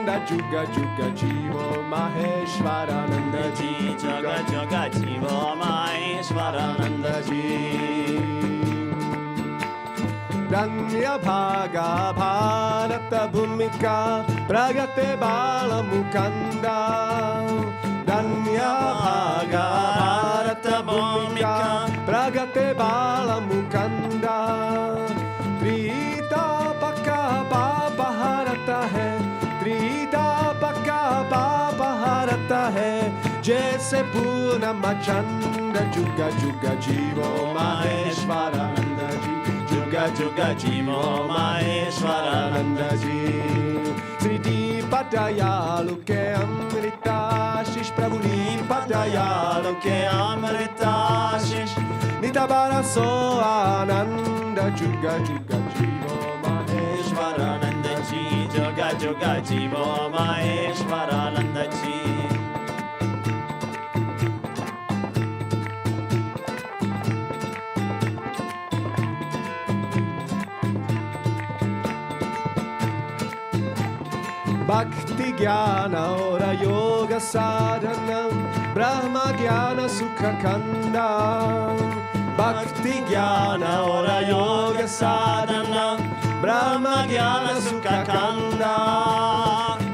Juga Juga Jivo Maheshwarananda Ji Juga Juga Jivo Maheshwarananda Ji Danya Bhaga Bharata Bhumika Pragate Bala Mukanda Danya Bhaga Bharata Bhumika Pragate Bala Mukanda Trita Paka Papa Harata Hai Trita Paka Papa Harata Hai Jaise Purna Machanda Juga Juga Jivo Maheshwarananda Ji Juga Juga Jivo Maheshwarananda Ji Sriti Padayalu Ke Amrita Shish Prabhuni Padayalu Ke Amrita Shish Nitabara So Ananda Juga Juga Jivo Maheshwarananda Ji Juga Juga Jivo Maheshwarananda Ji Bhakti Jnana Ora Yoga Sadhana Brahma Jnana Sukha Kanda Bhakti Jnana Ora Yoga Sadhana Brahma Jnana Sukha Kanda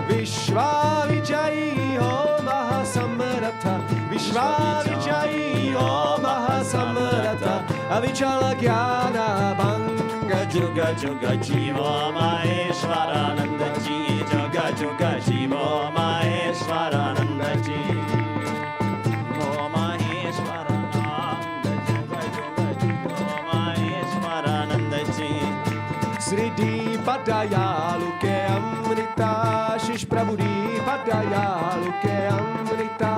Vishwa Vijayi Om Mahasamrata Vishwa Vijayi Om Mahasamrata Avichala Jnana Bhanga Juga Juga Jivo Maheshwarananda Ji Juga Juga Jivo Maheshwarananda Ji Jivo Maheshwarananda Juga Juga Jivo Maheshwarananda Ji Sriti Padayalu Ke Amrita Shish Prabhuri Padayalu Ke Amrita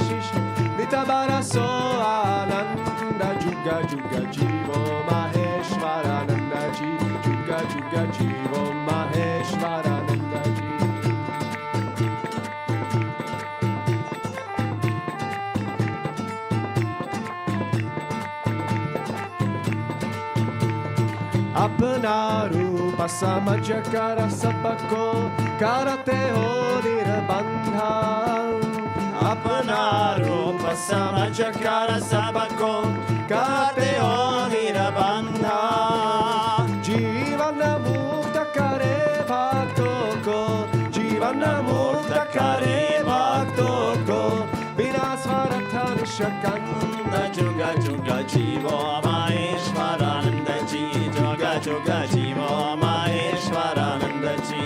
Shish Nitabara So Ananda Juga Juga Jivo Maheshwarananda Ji Juga Juga Jivo Maheshwarananda Ji Apna Rupa Samajakara Sabako Karate Ho Nirbandha Apna Rupa Samajakara Sabako Karate Ho Nirbandha Jivana Mukta Kare Bhakto Ko Jivana Mukta Kare Bhakto Ko Vinasvarata Nishakanda Juga Juga Jivo Maheshwarananda Ji Juga Juga Jivo Maheshwarananda Ji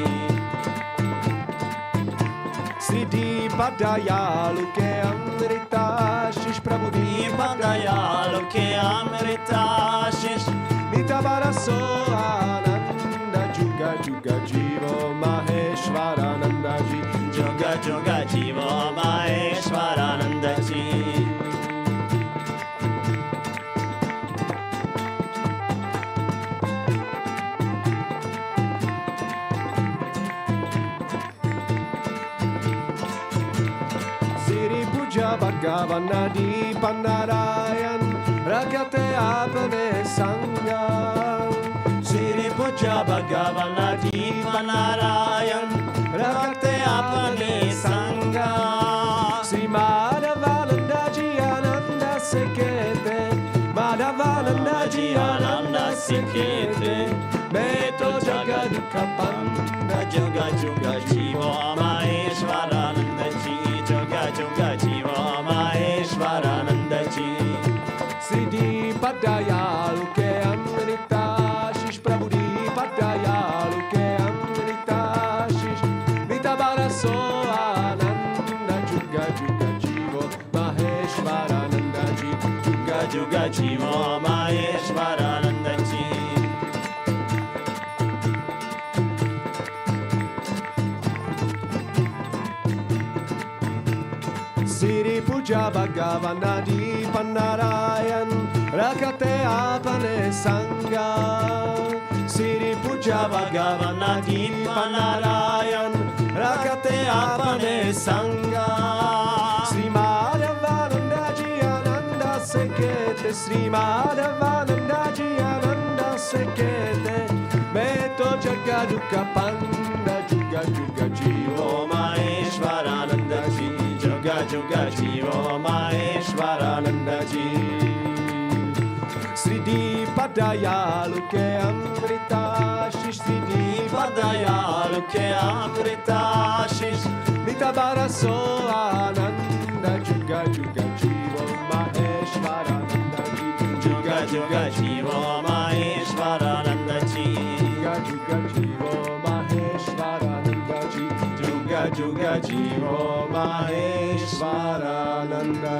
Sriti Padayalu Ke Amrita Shish Prabhuni Padayalu Ke Amrita Shish Nitabara So Ananda Juga Juga Jivo Maheshwarananda Ji Juga Juga Jivo Maheshwarananda Ji Bhagavana Dipanarayan Rakate Apane Sangha Siri Puja Bhagavana Dipanarayan Rakate Apane Sangha Sri Madhavananda Ji Ananda Sekete Madhavananda Ji Ananda Sekete Beto Jagaduka Panda Juga Juga Jivo Maheshwarananda Ji Juga Juga Jivo Maheshwarananda Ji Sriti Padayalu Ke Amrita Shish Prabhuni Padayalu Ke Amrita Shish Nitabara So Ananda Juga Juga Jivo Maheshwarananda Ji Juga Juga Jivo Maheshwarananda Ji Siri Puja Bhagavana Dipanarayan Rakate Apane Sangha Siri Puja Bhagavana Dipanarayan Rakate Apane Sangha Sri Madhavananda Ji Ananda Sekete Sri Madhavananda Ji Ananda Sekete Beto Jagaduka Panda Juga Juga Jivo Sridi Padayalu ke Amrita Shish Sridi Padayalu ke Amrita Shish Nitabara so Ananda Juga Juga Jivo Maheshwarananda Juga Juga Jivo Maheshwarananda Juga Juga Jivo Maheshwarananda Juga Juga Jivo Maheshwarananda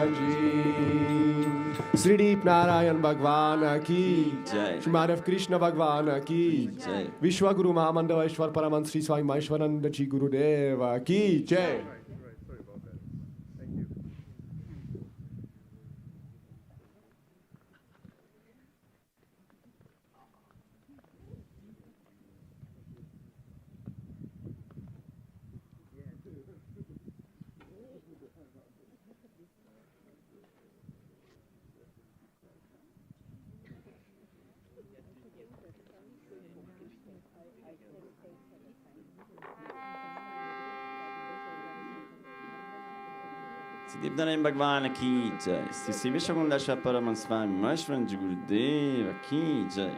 Sri Deep Narayan Bhagwan ki Jai. Shri Madhav Krishna Bhagwan ki Jai. Vishwaguru Mahamandava Ishwar Paramant Sri Swami Maheshwarananda Ji Gurudeva ki Jai. Siddhipnarayan Bhagwan ki Jai. Sri Vishwagundasha Paramant Swami Maheshwaran Ji Gurudeva ki Jai.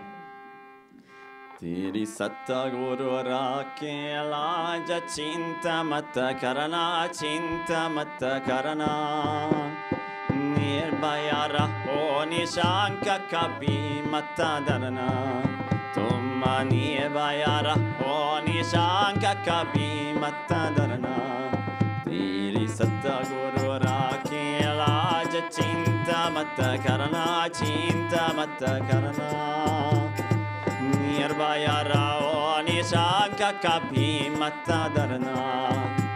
Teri satta guru rake alaja chinta mata karana nirbhaya raho nishanka kabhi mata dharana tumma nirbhaya raho nishanka kabhi mata dharana teri satta guru rake alaja chinta mata karana Nirbhaya rao nishanka kabhi mata dharna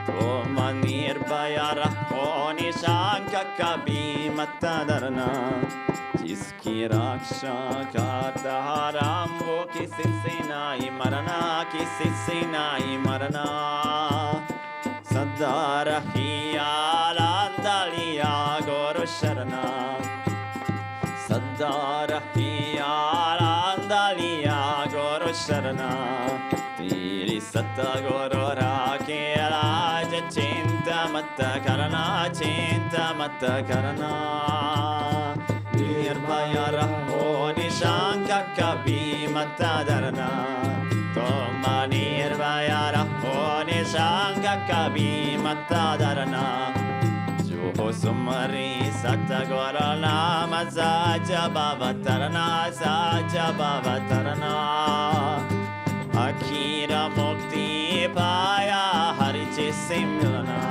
Toma nirbhaya rao nishanka kabhi mata dharna Jiski raksha karta haram wo kisi se nahi marana Sada rahiya landaliya guru sharana Sada rahiya landaliya guru sharana Teri satta guru rake raj chinta mata karana Nirbhaya raho nishanka kabhi mata dharna Toma nirbhaya raho nishanka kabhi mata dharna Jo sumari satagora nama saja bhavatarana Akhira mukti paya hari se milana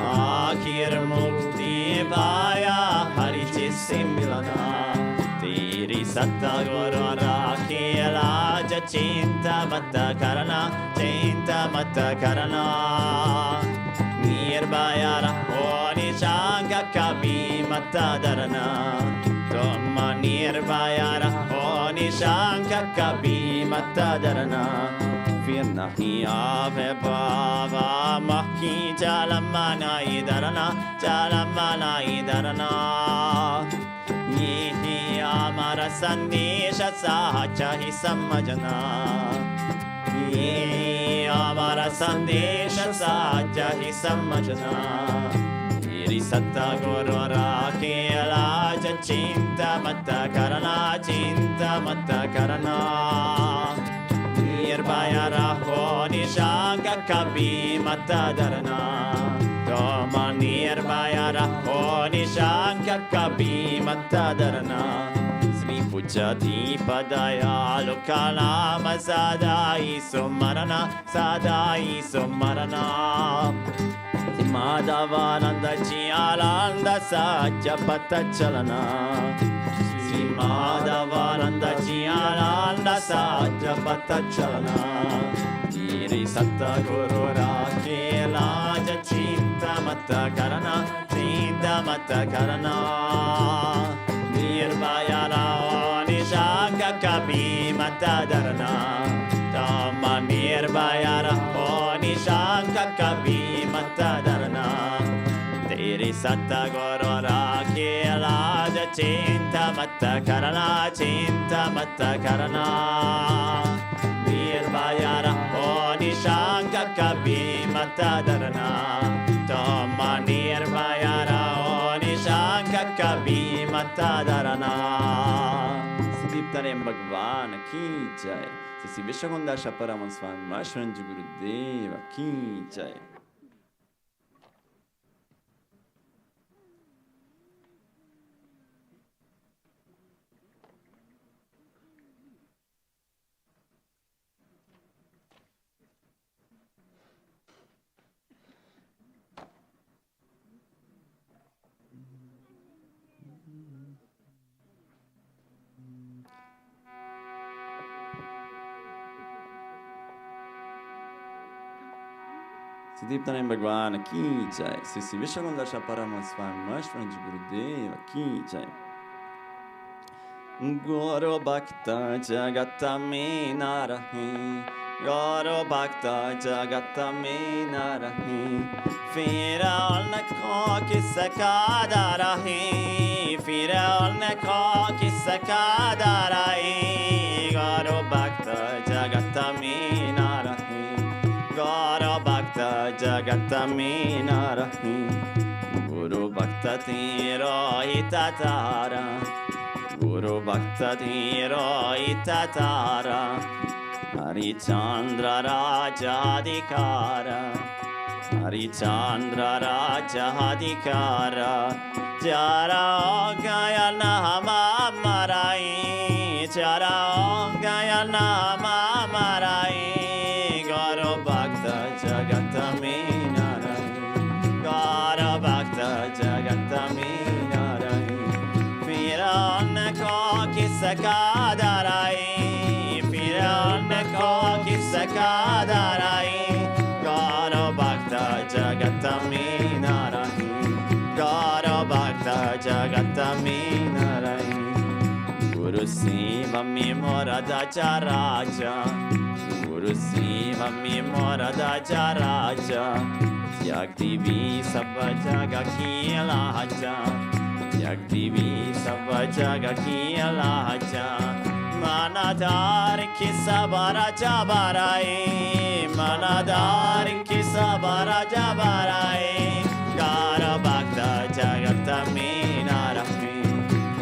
Akhir mukti paya hari se milana Teri satagora rakhe raja chinta mata karana Nirbhaya raho nishanka kabhi mata dharna Toma nirbhaya raho nishanka kabhi mata dharna Fir nahi aave bhava mahki chalamana idharna Yehi amara sandesha sahacha hi samajana Yehi amara sandesha sahacha hi samajana Teri satta guru rakhe alaja chinta mata karana Nirbhaya raho nishanka kabhi mata dharna Toma nirbhaya raho nishanka kabhi mata dharna Sri Pujati Padayalu kalama sadai sumarana Madhavananda Ji Alanda Satya Patachalana Sri Madhavananda Ji Alanda Satya Patachalana Teri satta guru rakhe laja chinta mata karana Nirbhaya rao nishanka kabhi mata dharna Tama nirbhaya rao nishanka kabhi mata dharna Teri satta guru rakhe laja chinta mata karana Nirbhaya raho nishanka kabhi mata dharna Tama nirbhaya rao nishanka kabhi Mata Dharana. Siddhiptarem Bhagwan Ki Jai. Sri Vishwakundasha Paramahansa Swami Maheshwaran Gurudeva Ki Jai. Siddhiptarem Bhagwan Ki Jai. Sri Vishwakundasha Paramahansa Swami Maheshwaran Gurudeva Ki Jai. Guru Bhakta Jagata Menarahi. Guru Bhakta Jagata Menarahi. Firalne ko kissa darahi. Firalne ko kissa darahi. Guru Bhakta Jagata Menarahi. Guru Bhakta Jagata Menarahi. Guru Bhakta Tiro Hitatara. Guru Bhakta Tiro Itatara. Harichandra Raja Adhikara. Harichandra Raja Adhikara. Jara Gaya Nama Marai. Jara Gaya Nama Marai. Guru Bhakta Jagata Menarahi. Guru Bhakta Jagata Menarahi. Firalne ko kissa darahi. Firalne ko kissa darahi. Guru Bhakta Jagata Menarahi. Guru Bhakta Jagata Menarahi. Guru Seva Memorada Raja. Guru Seva Memorada Raja. Jagdivi Sabba Jaga Kilaja. Jagdivi Sabba Jaga Kilaja. Manadar Kisa Baraja Barai. Manadar Kisa Baraja Barai. Guru Bhakta Jagata Menarahi.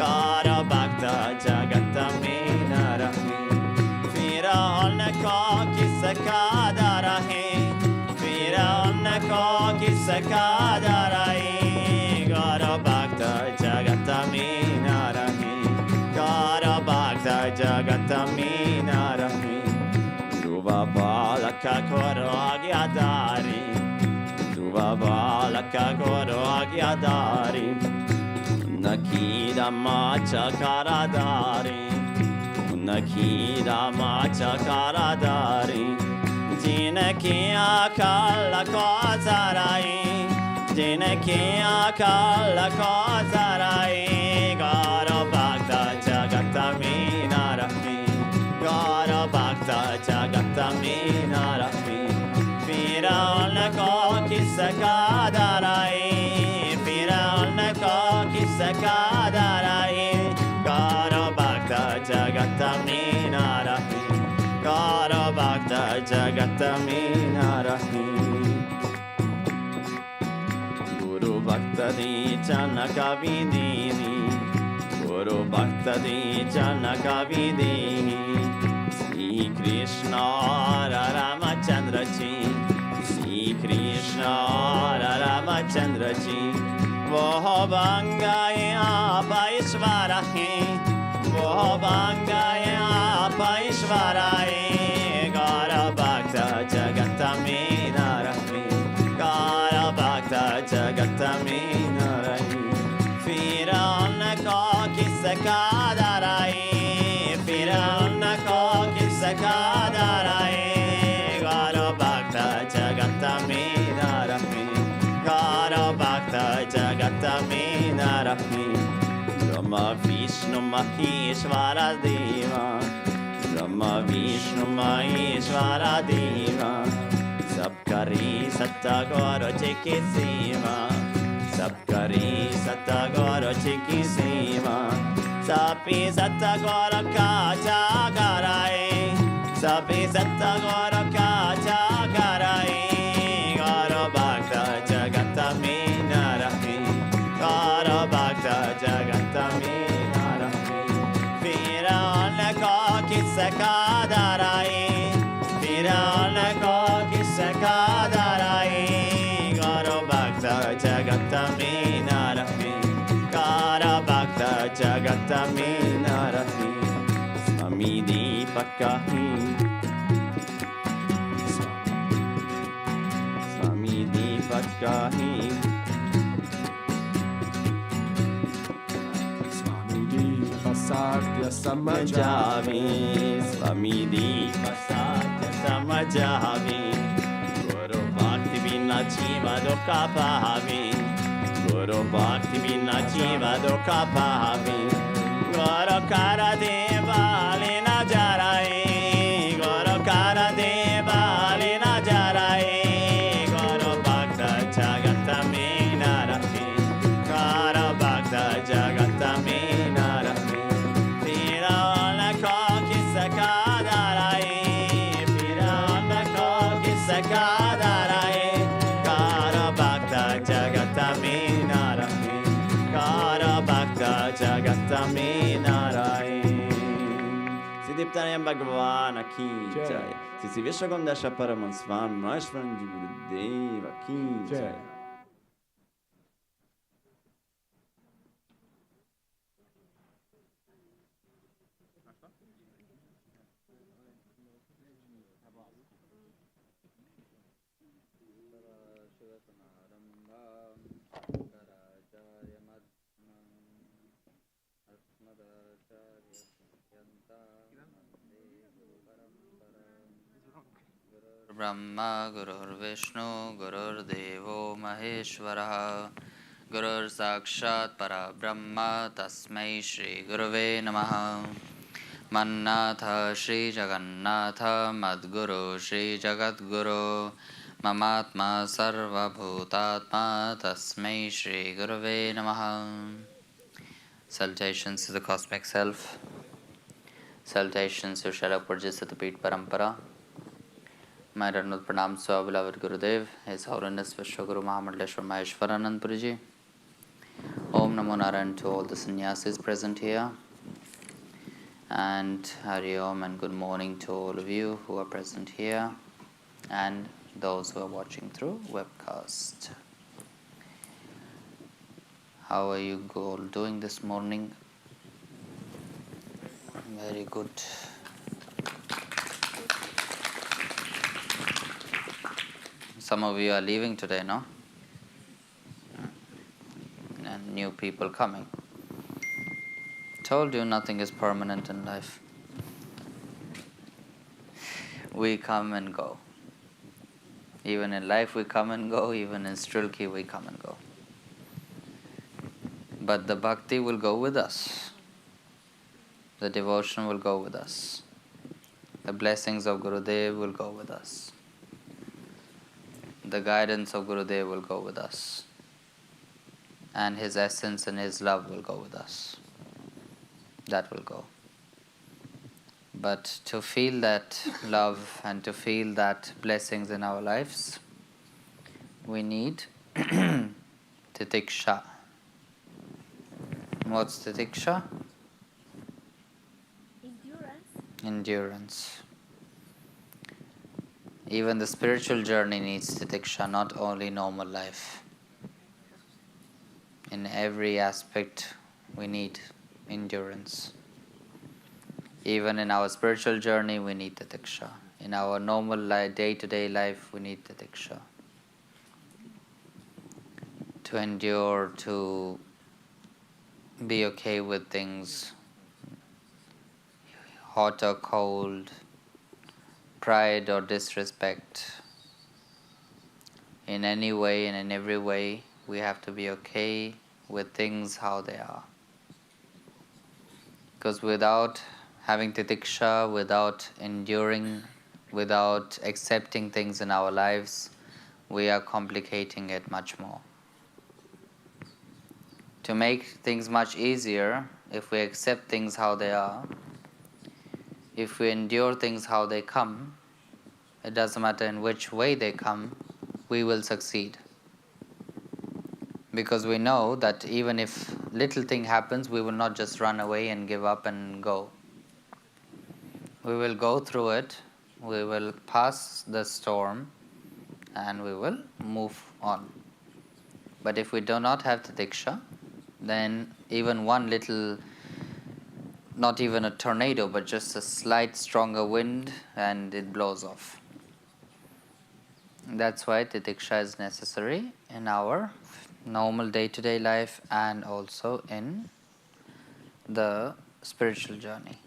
Guru Bhakta Jagata Menarahi. Firalne ko kissa darahi. Firalne ko kissa darahi. Guru Bhakta Jagata Menarahi. Guru Bhakta Jagata Menarahi. Dhruva Balaka Koro Agyadari. Dhruva Balaka Koro Agyadari. Nakida Macha Karadari. Nakida Macha Karadari. Jinaki Akala Kozarai. Jinaki Akala Kozarai. Guru Bhakta Jagata Menarahi. Guru Bhakta Jagata Menarahi. Firalne ko kissa darahi. Firalne ko kissa darahi. Guru Bhakta Jagata Menarahi. Guru Bhakta Jagata Menarahi. Guru Bhakta Di Janaka Vidini. Guru Bhakta Di Janaka Vidini. Sri Krishna Ramachandra Ji. Sri Krishna Ramachandra Ji. Voh Bangaya Paishvarahi. Voh Bangaya Paishvarahi. Guru Bhakta Jagata Menarahi. Guru Bhakta Jagata Menarahi. Firalne ko kissa darahi. Firalne ko kissa darahi. Guru Bhakta Jagata Menarahi. Guru Bhakta Jagata Menarahi. Brahma Vishnu Maheshwara Deva. Brahma Vishnu Maheshwara Deva. Sab kare Satguru Ji ki seva. Sab kare Satguru Ji ki seva. Sabi Satguru ka jagarai. Sabi Satguru ka jagarai. Guru Bhakta Jagata Menarahi. Guru Bhakta Jagata Menarahi. koki sakadarai Garo Bhakta Jagataminarahi Gara Bhakta Jagataminarahi Swami Dipakahi Swami Dipakahi Pasatya Samajami Swami Dipasatya Samajami Guru Bhakti Vina Jiva Dukkha Bhavi Guru Bhakti Vina Jiva Dukkha Bhavi Guru Kara Deva Lina Jarai Guru Kara Deva Lina Jarai Guru Bhakta Jagataminarahi Kara Bhakta Jagataminarahi Pirana Koki Sakadarai Pirana Koki Sakadarai Kara Bhakta Jagataminarahi Kara Bhakta Jagataminarahi Siddhiptanayam Bhagavana Ki Jai Sisi Vishwagandasha Paramanswami Maheshwaran Ji Gurudeva Ki Jai Brahma Gurur Vishnu Gurur Devo Maheshwara Gurur Sakshat Para Brahma Tasmai Shri Gurave Namaha Mannatha Shri Jagannatha Madguru Shri Jagadguru Mamatma Sarva Bhutatma Tasmai Shri Gurave Namaha. Salutations to the Cosmic Self. Salutations to Shala Purjasatapit Parampara. My Ranut Pranams to our beloved Gurudev, His Holiness Vishwaguru Mahamandleshwar Maheshwaranand Puri Ji. Om Namo Narayan to all the sannyasis present here. And Hari Om and good morning to all of you who are present here and those who are watching through webcast. How are you all doing this morning? Very good. Some of you are leaving today, no? And new people coming. Told you nothing is permanent in life. We come and go. Even in life we come and go, even in Strilki we come and go. But the bhakti will go with us. The devotion will go with us. The blessings of Gurudev will go with us. The guidance of Gurudev will go with us. And his essence and his love will go with us. That will go. But to feel that love and to feel that blessings in our lives, we need titiksha. What's titiksha? Endurance. Even the spiritual journey needs titiksha, not only normal life. In every aspect we need endurance. Even in our spiritual journey we need titiksha. In our normal day-to-day life we need titiksha. To endure, to be okay with things, hot or cold, pride or disrespect. In any way and in every way, we have to be okay with things how they are. Because without having titiksha, without enduring, without accepting things in our lives, we are complicating it much more. To make things much easier, if we accept things how they are, if we endure things how they come, it doesn't matter in which way they come, we will succeed. Because we know that even if little thing happens, we will not just run away and give up and go. We will go through it we will pass the storm and we will move on. But if we do not have titiksha, then even one little, not even a tornado, but just a slight stronger wind and it blows off. That's why titiksha is necessary in our normal day-to-day life and also in the spiritual journey.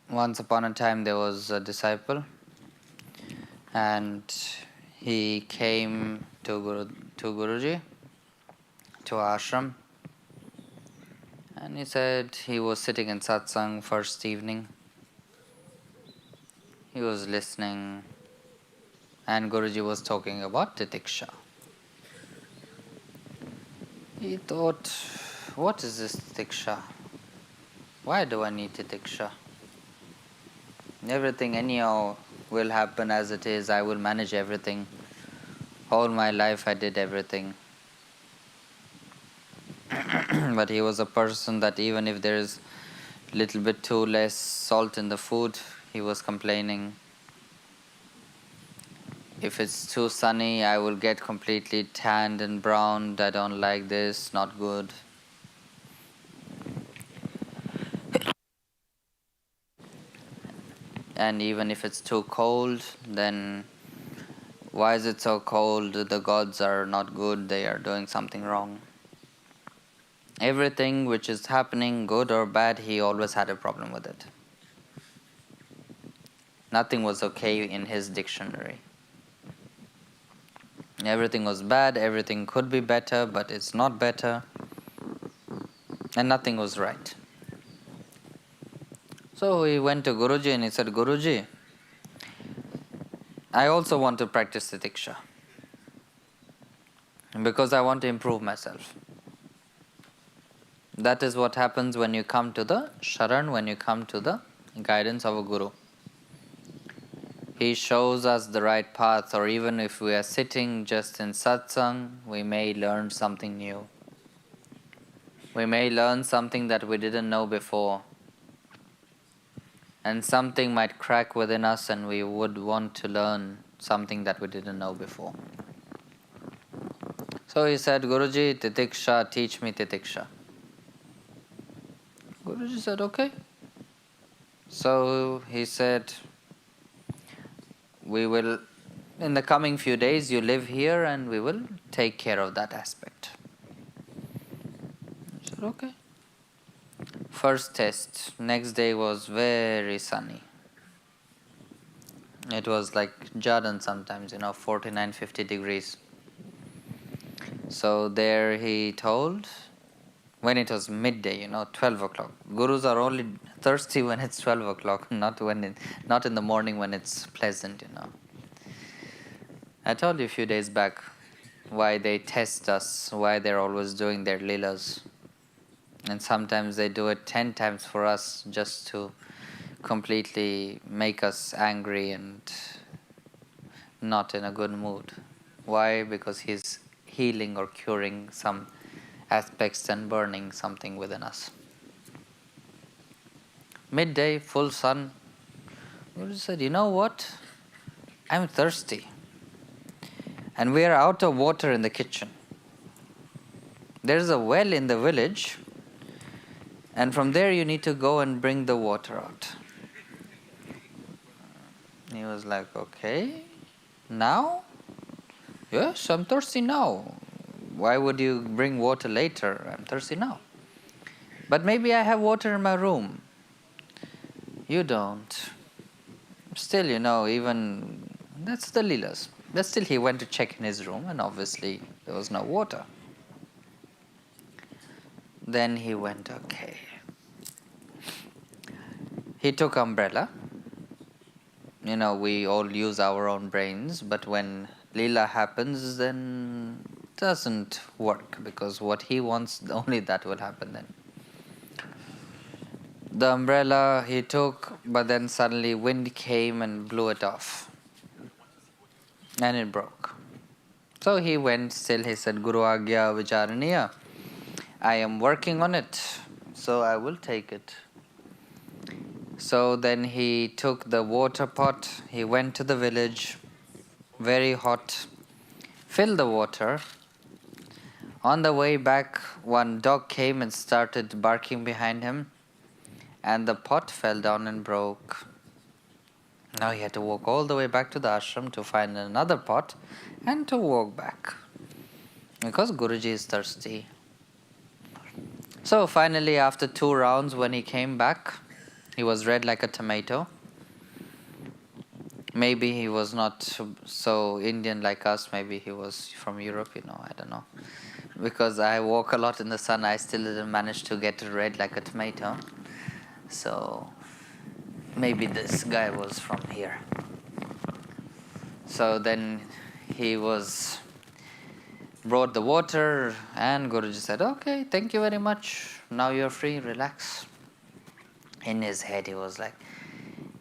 Once upon a time there was a disciple and he came to Guruji, to ashram, and he said he was sitting in satsang first evening. He was listening and Guruji was talking about titiksha. He thought, what is this titiksha? Why do I need titiksha? Everything anyhow will happen as it is. I will manage everything. All my life I did everything. But he was a person that even if there is little bit too less salt in the food, he was complaining. If it's too sunny, I will get completely tanned and browned. I don't like this, not good. And even if it's too cold, then why is it so cold? The gods are not good, they are doing something wrong. Everything which is happening, good or bad, he always had a problem with it. Nothing was okay in his dictionary. Everything was bad, everything could be better, but it's not better. And nothing was right. So he went to Guruji and he said, Guruji, I also want to practice titiksha because I want to improve myself. That is what happens when you come to the sharan, when you come to the guidance of a guru. He shows us the right path, or even if we are sitting just in satsang, we may learn something new. We may learn something that we didn't know before. And something might crack within us and we would want to learn something that we didn't know before. So he said, Guruji, titiksha, teach me titiksha. Guruji said, okay. So he said, we will, in the coming few days, you live here and we will take care of that aspect. I said, okay. First test, next day was very sunny. It was like Gajanand sometimes, 49, 50 degrees. So there he told, when it was midday, 12 o'clock. Gurus are only thirsty when it's 12 o'clock, not in the morning when it's pleasant, I told you a few days back why they test us, why they're always doing their leelas. And sometimes they do it 10 times for us just to completely make us angry and not in a good mood. Why? Because he's healing or curing some aspects and burning something within us. Midday, full sun. Guru said, you know what? I'm thirsty. And we are out of water in the kitchen. There's a well in the village. And from there you need to go and bring the water out. He was like, okay, now? Yes, I'm thirsty now. Why would you bring water later? I'm thirsty now. But maybe I have water in my room. You don't. Still, even, that's the leelas. But still he went to check in his room and obviously there was no water. Then he went, okay. He took umbrella. We all use our own brains, but when Leela happens, then it doesn't work, because what he wants, only that will happen then. The umbrella he took, but then suddenly wind came and blew it off. And it broke. So he went, still he said, Guru Agya Vicharaniya, I am working on it, so I will take it. So then he took the water pot, he went to the village, very hot, filled the water. On the way back, one dog came and started barking behind him, and the pot fell down and broke. Now he had to walk all the way back to the ashram to find another pot and to walk back, because Guruji is thirsty. So finally, after 2 rounds, when he came back, he was red like a tomato. Maybe he was not so Indian like us, maybe he was from Europe, I don't know. Because I walk a lot in the sun, I still didn't manage to get red like a tomato. So maybe this guy was from here. So then he brought the water, and Guruji said, okay, thank you very much. Now you're free, relax. In his head he was like,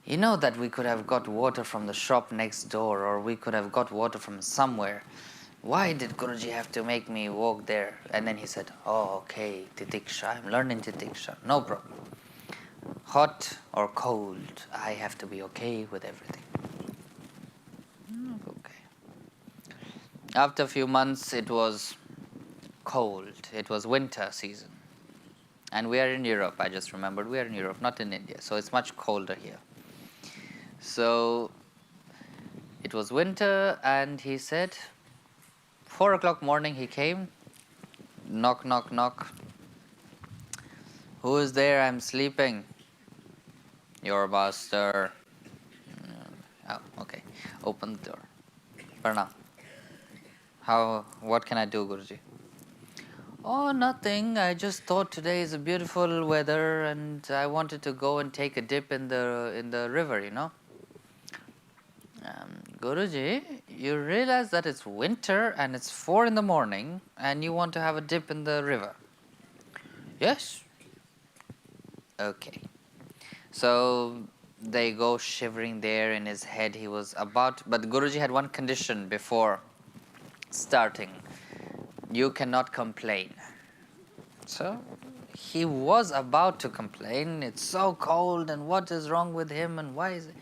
you know that we could have got water from the shop next door, or we could have got water from somewhere. Why did Guruji have to make me walk there? And then he said, oh, okay, titiksha, I'm learning titiksha, no problem. Hot or cold, I have to be okay with everything. Okay. After a few months, it was cold. It was winter season. And we are in Europe, I just remembered. We are in Europe, not in India. So it's much colder here. So it was winter, and he said, 4 o'clock morning he came. Knock, knock, knock. Who is there? I'm sleeping. Your master. Oh, okay. Open the door. Pranam. What can I do, Guruji? Oh, nothing. I just thought today is a beautiful weather, and I wanted to go and take a dip in the river, Guruji, you realize that it's winter and it's 4 in the morning, and you want to have a dip in the river? Yes. Okay. So they go shivering there. In his head he was about, but Guruji had one condition before starting. You cannot complain. So he was about to complain. It's so cold, and what is wrong with him, and why is it?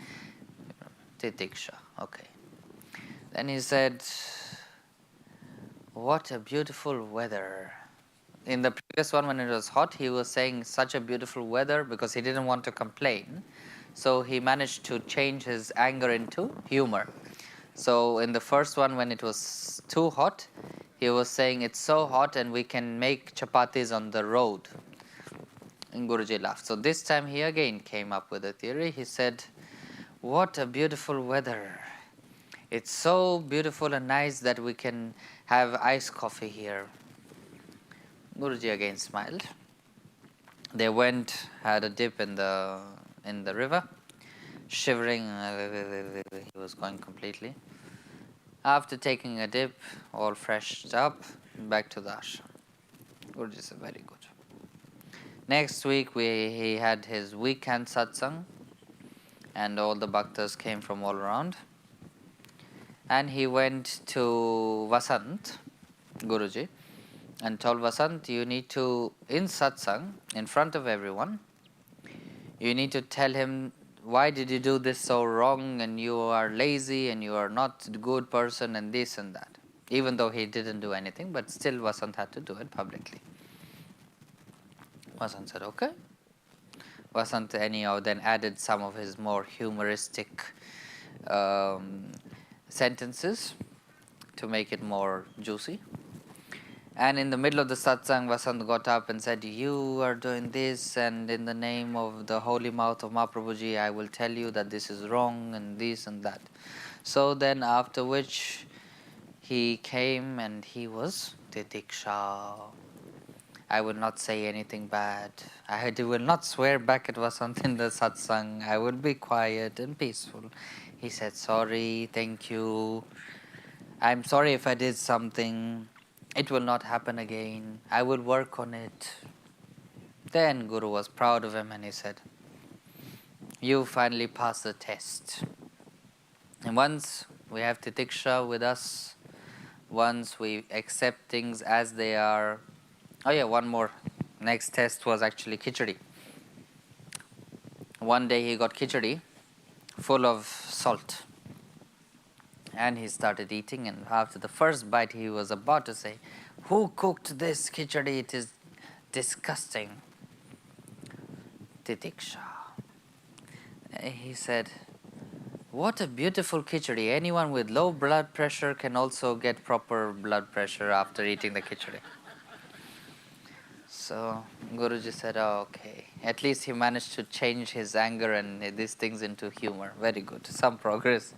Titiksha, okay. Then he said, what a beautiful weather. In the previous one, when it was hot, he was saying such a beautiful weather because he didn't want to complain. So he managed to change his anger into humor. So in the first one, when it was too hot, he was saying it's so hot and we can make chapatis on the road. And Guruji laughed. So this time he again came up with a theory. He said, what a beautiful weather. It's so beautiful and nice that we can have iced coffee here. Guruji again smiled. They went, had a dip in the river, shivering. He was going completely. After taking a dip, all freshed up, back to the ashram. Guruji said, very good. Next week, he had his weekend satsang, and all the bhaktas came from all around. And he went to Vasant, Guruji, and told Vasant, you need to, in satsang, in front of everyone, you need to tell him, why did you do this so wrong, and you are lazy, and you are not a good person, and this and that. Even though he didn't do anything, but still Vasant had to do it publicly. Vasant said, okay. Vasant anyhow then added some of his more humoristic sentences to make it more juicy. And in the middle of the satsang, Vasant got up and said, you are doing this, and in the name of the holy mouth of Mahaprabhuji, I will tell you that this is wrong, and this and that. So then after which he came and he was titiksha. I will not say anything bad. I will not swear back at Vasant in the satsang. I will be quiet and peaceful. He said, sorry, thank you. I'm sorry if I did something. It will not happen again. I will work on it. Then Guru was proud of him and he said, you finally passed the test. And once we have titiksha with us, once we accept things as they are. Oh yeah, one more. Next test was actually khichdi. one day he got khichdi full of salt. And he started eating, and after the first bite he was about to say, "Who cooked this khichdi? It is disgusting." Titiksha. He said, "What a beautiful khichdi. Anyone with low blood pressure can also get proper blood pressure after eating the khichdi." So Guruji said, "Oh, okay. At least he managed to change his anger and these things into humor. Very good. Some progress."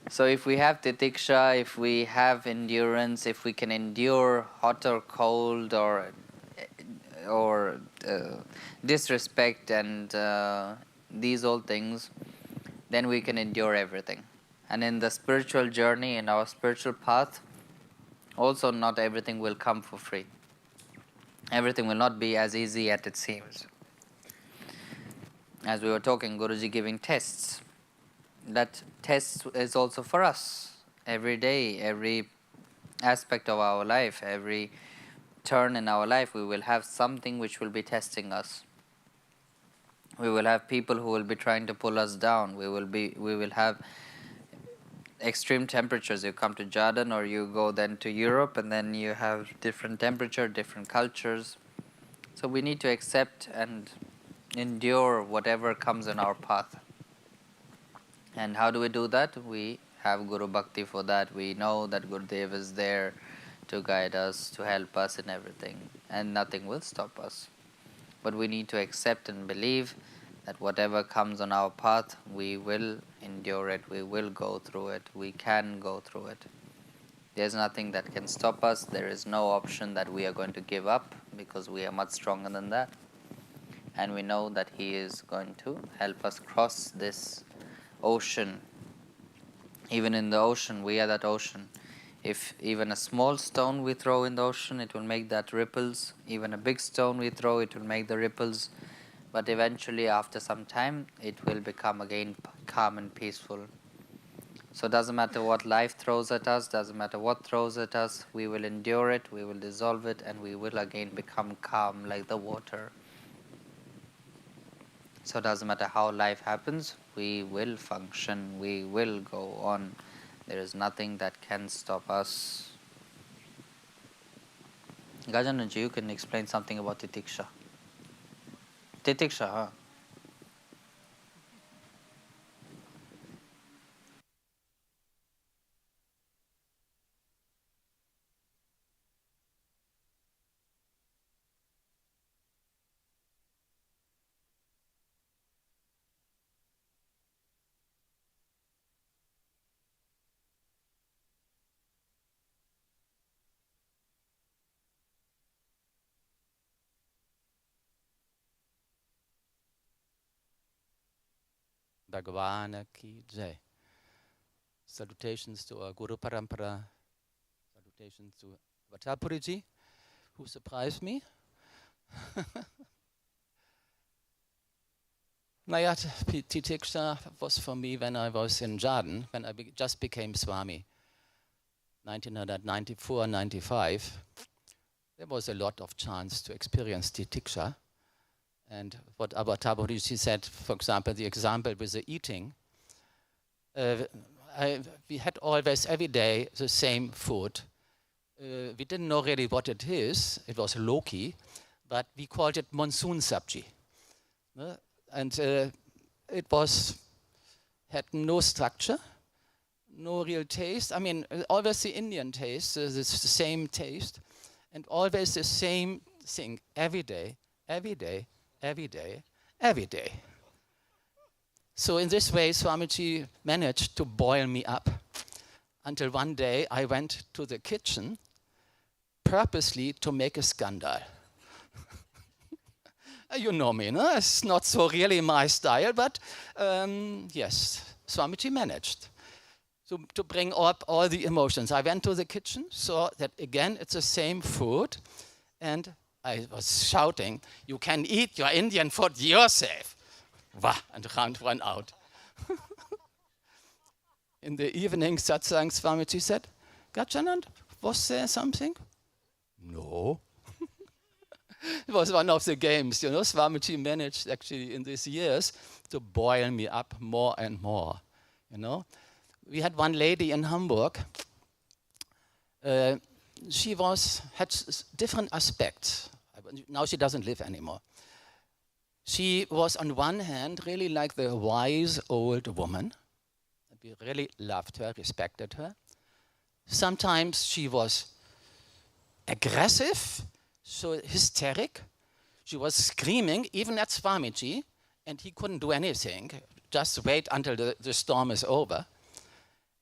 So if we have titiksha, if we have endurance, if we can endure hot or cold or disrespect and these all things, then we can endure everything. And in the spiritual journey, in our spiritual path, also not everything will come for free. Everything will not be as easy as it seems. As we were talking, Guruji giving tests. That test is also for us. Every day, every aspect of our life, every turn in our life, we will have something which will be testing us. We will have people who will be trying to pull us down. We will have extreme temperatures. You come to Jordan or you go then to Europe, and then you have different temperature, different cultures. So we need to accept and endure whatever comes in our path. And how do we do that? We have Guru Bhakti for that. We know that Gurudev is there to guide us, to help us in everything, and nothing will stop us. But we need to accept and believe that whatever comes on our path, we will endure it, we will go through it, we can go through it. There's nothing that can stop us. There is no option that we are going to give up, because we are much stronger than that. And we know that He is going to help us cross this ocean. Even in the ocean, we are that ocean. If even a small stone we throw in the ocean, it will make that ripples. Even a big stone we throw, it will make the ripples. But eventually, after some time, it will become again calm and peaceful. So it doesn't matter what life throws at us, doesn't matter what throws at us, we will endure it, we will dissolve it, and we will again become calm like the water. So it doesn't matter how life happens, we will function, we will go on. There is nothing that can stop us. Gajanand, you can explain something about titiksha. Titiksha, huh? Bhagavana ki jai. Salutations to our Guru Parampara. Salutations to Avatar Puri Ji, who surprised me. Naya, titiksha was for me when I was in Jordan, when I just became Swami, 1994-95. There was a lot of chance to experience titiksha. And what Avatar Puri Ji said, for example, the example with the eating, we had always, every day, the same food. We didn't know really what it is. It was Loki, but we called it monsoon sabji. And it had no structure, no real taste. I mean, always the Indian taste, the same taste, and always the same thing every day, every day, every day, every day. So in this way, Swamiji managed to boil me up until one day I went to the kitchen purposely to make a scandal. You know me, no? It's not so really my style, but yes, Swamiji managed to bring up all the emotions. I went to the kitchen, saw that again it's the same food, and I was shouting, "You can eat your Indian food yourself." Wah, and ran out. In the evening, Satsang Swamiji said, "Gajanand, was there something?" "No." It was one of the games, you know. Swamiji managed actually in these years to boil me up more and more, you know. We had one lady in Hamburg. She had different aspects. Now she doesn't live anymore. She was on one hand really like the wise old woman. We really loved her, respected her. Sometimes she was aggressive, so hysteric. She was screaming even at Swamiji, and he couldn't do anything. Just wait until the storm is over.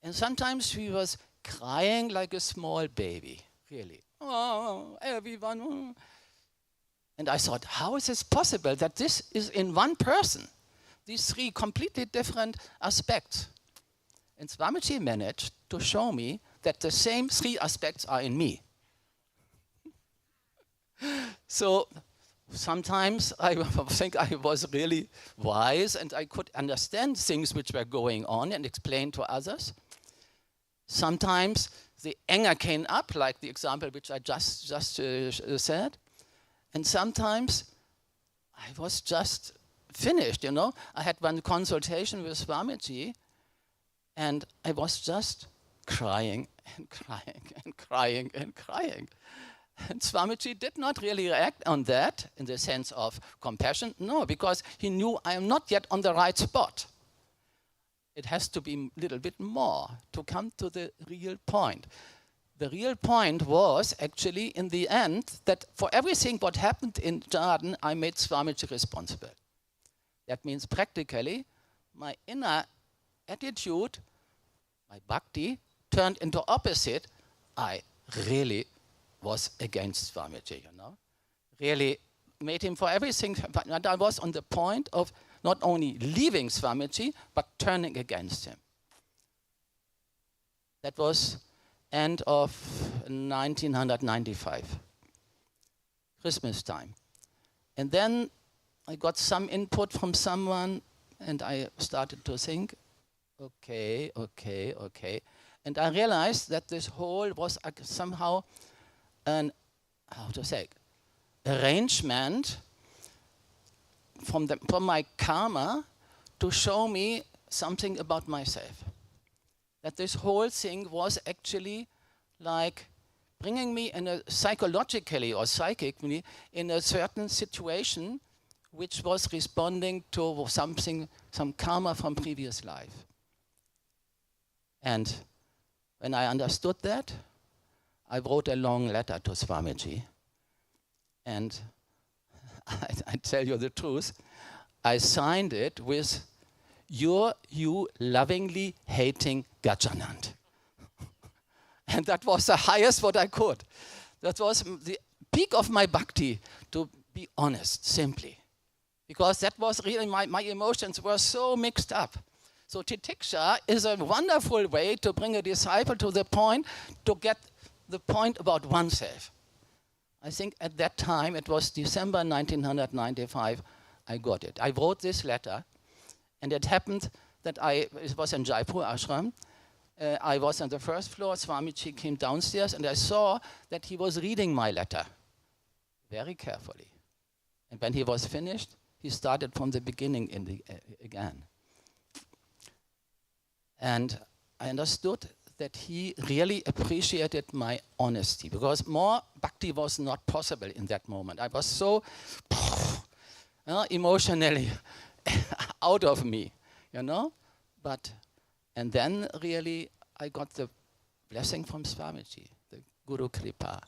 And sometimes she was crying like a small baby, really. Oh, everyone. Oh. And I thought, how is it possible that this is in one person? These three completely different aspects. And Swamiji managed to show me that the same three aspects are in me. So sometimes I think I was really wise and I could understand things which were going on and explain to others. Sometimes the anger came up, like the example which I just said. And sometimes I was just finished, you know. I had one consultation with Swamiji and I was just crying and crying and crying and crying. And Swamiji did not really react on that in the sense of compassion. No, because he knew I am not yet on the right spot. It has to be a little bit more to come to the real point. The real point was actually in the end that for everything what happened in Gajanand, I made Swamiji responsible. That means practically my inner attitude, my bhakti, turned into opposite. I really was against Swamiji, you know. Really made him for everything. But I was on the point of not only leaving Swamiji, but turning against him. That was end of 1995, Christmas time. And then I got some input from someone and I started to think, okay. And I realized that this whole was somehow an, arrangement from my karma to show me something about myself. That this whole thing was actually like bringing me in a psychologically or psychically in a certain situation which was responding to something, some karma from previous life. And when I understood that, I wrote a long letter to Swamiji. And I tell you the truth, I signed it with you lovingly hating Gajanand. And that was the highest what I could. That was the peak of my bhakti, to be honest, simply. Because that was really, my emotions were so mixed up. So titiksha is a wonderful way to bring a disciple to the point, to get the point about oneself. I think at that time, it was December 1995, I got it. I wrote this letter, and it happened that it was in Jaipur ashram. I was on the first floor, Swamiji came downstairs, and I saw that he was reading my letter very carefully. And when he was finished, he started from the beginning again. And I understood that he really appreciated my honesty, because more bhakti was not possible in that moment. I was so emotionally out of me, you know. And then really I got the blessing from Swamiji, the Guru Kripa.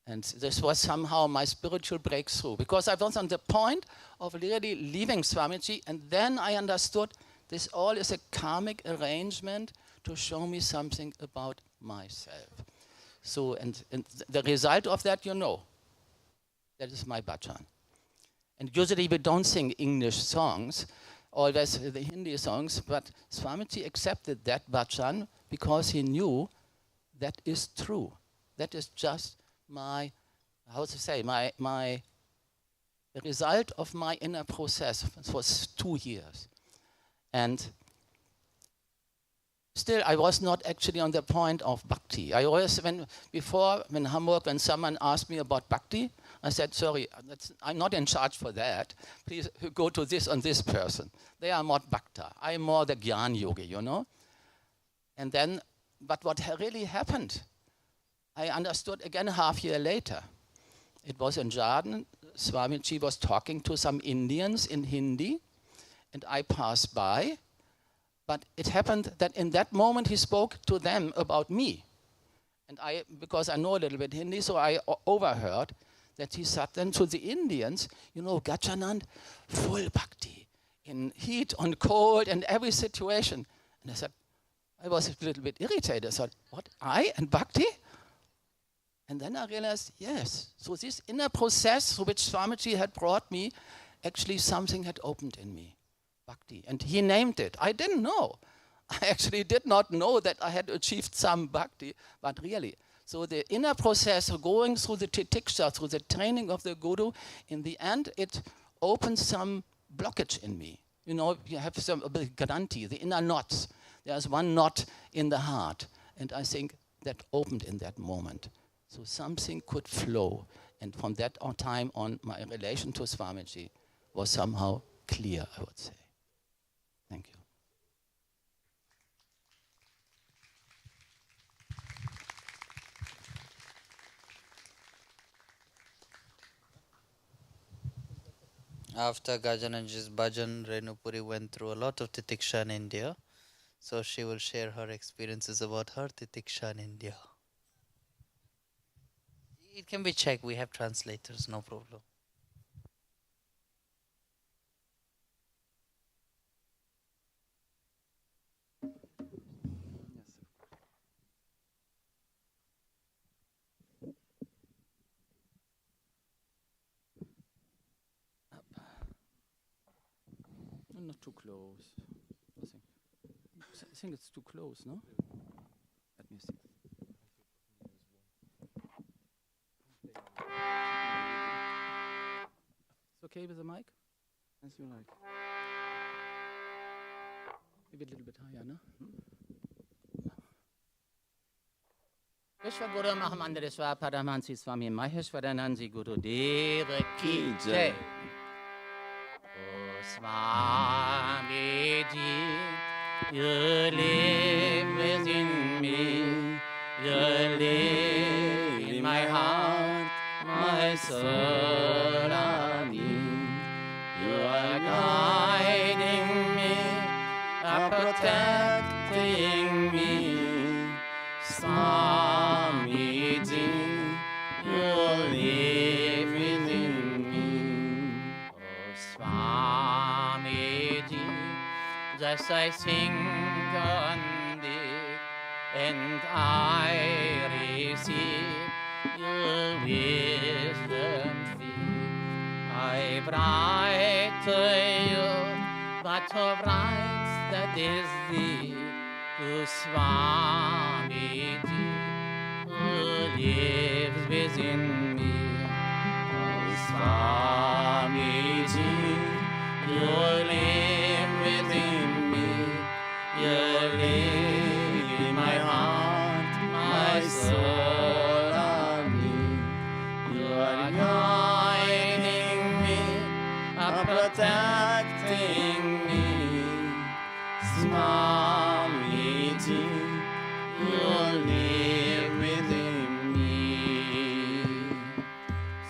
And this was somehow my spiritual breakthrough, because I was on the point of really leaving Swamiji, and then I understood this all is a karmic arrangement to show me something about myself. So, and the result of that, you know, that is my bhajan. And usually we don't sing English songs, always the Hindi songs, but Swamiji accepted that bhajan because he knew that is true. That is just my, the result of my inner process for 2 years. And still I was not actually on the point of bhakti. I always, before in Hamburg, when someone asked me about bhakti, I said, sorry, I'm not in charge for that. Please go to this and this person. They are not bhakta. I'm more the Gyan yogi, you know. And then, but what really happened, I understood again half year later. It was in Gajanand. Swamiji was talking to some Indians in Hindi, and I passed by. But it happened that in that moment he spoke to them about me. And because I know a little bit Hindi, so I overheard that he said then to the Indians, you know, Gajanand, full bhakti, in heat, on cold, and every situation. And I said, I was a little bit irritated. I thought, what, I and bhakti? And then I realized, yes. So this inner process through which Swamiji had brought me, actually something had opened in me. Bhakti. And he named it. I didn't know. I actually did not know that I had achieved some bhakti, but really. So the inner process of going through the titiksha, through the training of the guru, in the end it opens some blockage in me. You know, you have some garanti, the inner knots. There's one knot in the heart. And I think that opened in that moment. So something could flow. And from that time on, my relation to Swamiji was somehow clear, I would say. Thank you. After Gajananji's bhajan, Renupuri went through a lot of titiksha in India. So she will share her experiences about her titiksha in India. It can be checked. We have translators, no problem. Not too close. I think it's too close, no? Let me see. It's okay with the mic? As you like. Maybe a little bit higher, no? Vishwaguru Mahamandriswa Paramahansa Swami Maheshwarananji Guru Deva Ki Jai. Swami Ji, you live within me, you live in my heart, my soul and me. You are guiding me, are protecting me. Swami Ji, you live within me. Oh, Swami Ji, just I sing on thee, and I receive your wisdom fee. I write to you, but of rights that is thee, to Swami Ji, who lives within me. Oh, Swami Ji, you live within me, you live in my heart, my soul and me. You are guiding me, are protecting me. Swami Ji, you live within me.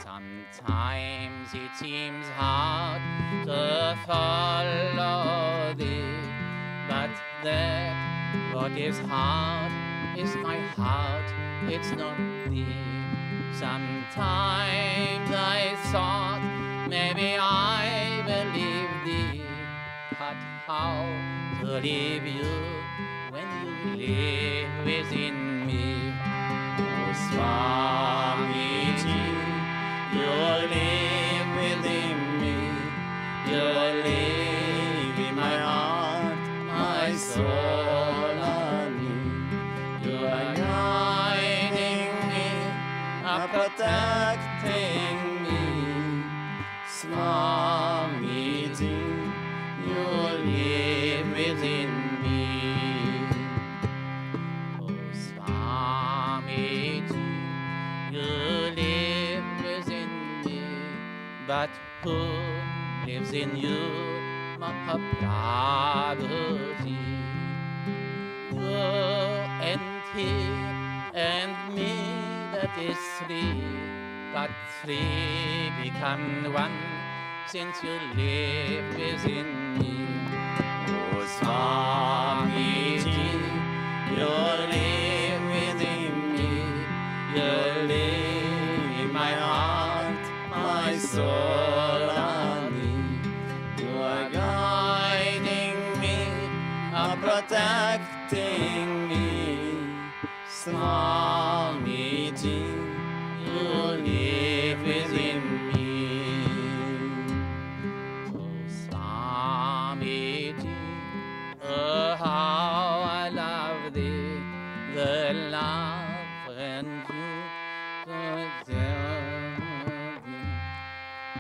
Sometimes it seems hard to follow thee, but that what is hard is my heart, it's not thee. Sometimes I thought maybe I will leave thee, but how to leave you when you live within me? Oh, Swami Ji, you live within me, you live in my heart, my soul and me. You are guiding me, are protecting me. Swami Ji, you live within me. Swamiji, you live within me, but who lives in you, Mahaprabhuji? You and he and me, that is three, but three become one, since you live within me. Oh Swamiji, you live within me, you live in my heart, my soul and me. You are guiding me, are protecting me. Swamiji, you live within me. Oh Swamiji, oh how I love thee, the love and you,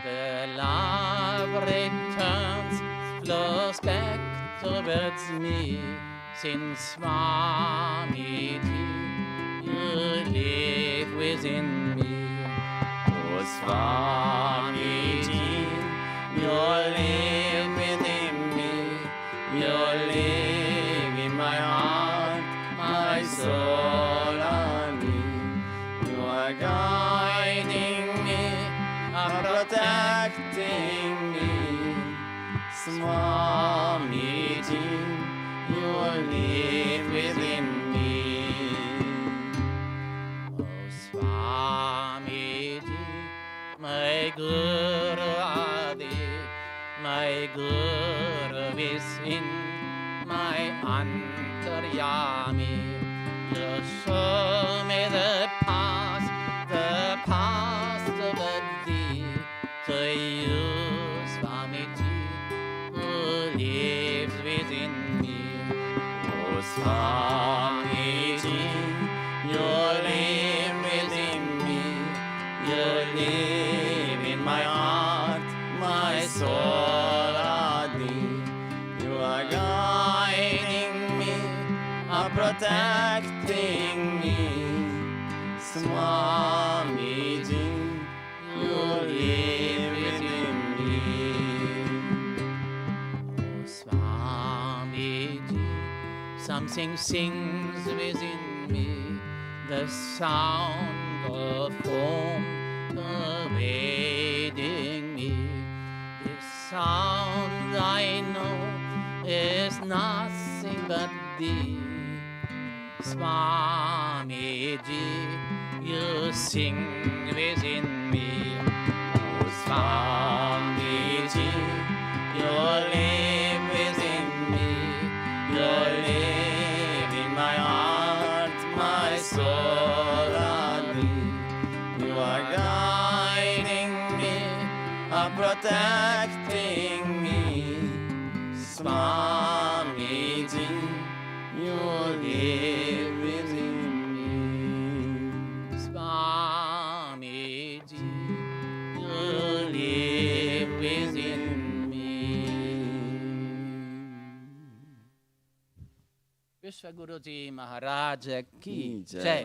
the love returns, flows back towards me, since Swamiji, you live within me. Oh Swamiji, you live within me, you live in my heart, my soul and me. You are guiding me, are protecting me. Swamiji, you live within me. Oh Swamiji, my Guru Adi, my Guru within, my Antaryami. You show me the past of thee, to you, Swamiji, who lives within me. Oh Swamiji, you live within me, you live in my heart, my soul Adi. You are guiding me, are protecting me. Swamiji, you live within me. Oh Swamiji, something sings within me, the sound of foam pervading me. This sound I know is nothing but thee. Swamiji, you sing within me. Oh Swamiji, you live within me, you live in my heart, my soul and me. You are guiding me, are protecting me. Swamiji, you live within me. Swamiji, you live within me. Vishwaguruji Maharaj ki Ki jai. jai.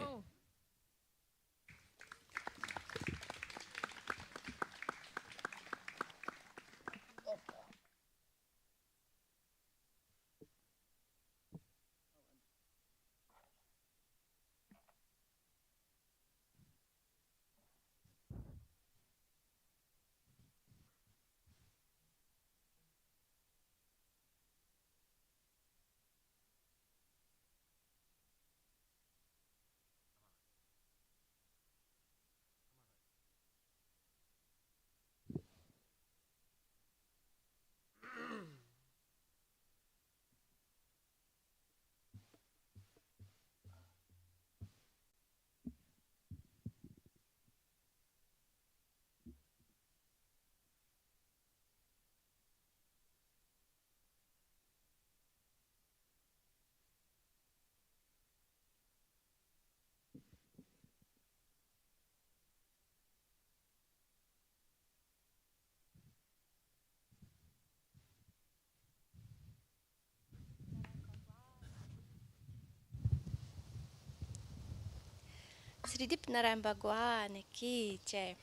Tridip Narayan Bhagwan ki jai.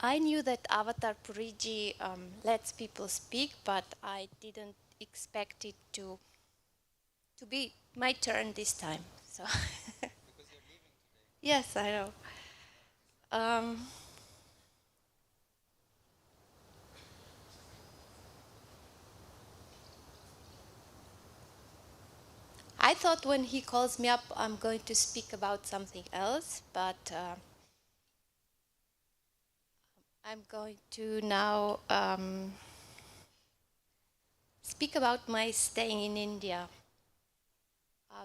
I knew that Avatar Puri Ji lets people speak, but I didn't expect it to be my turn this time. So yes, I know. I thought when he calls me up, I'm going to speak about something else, but I'm going to now speak about my staying in India,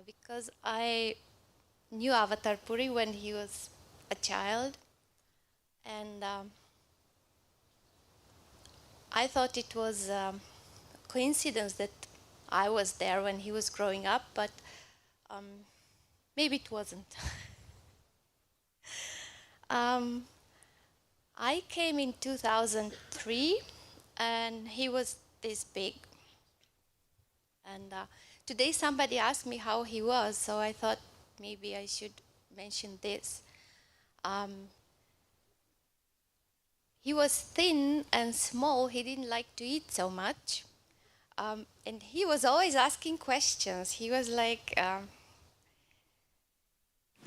because I knew Avatar Puri when he was a child, and I thought it was coincidence that I was there when he was growing up, but maybe it wasn't. I came in 2003, and he was this big. And today somebody asked me how he was, so I thought maybe I should mention this. He was thin and small. He didn't like to eat so much. And he was always asking questions. He was like...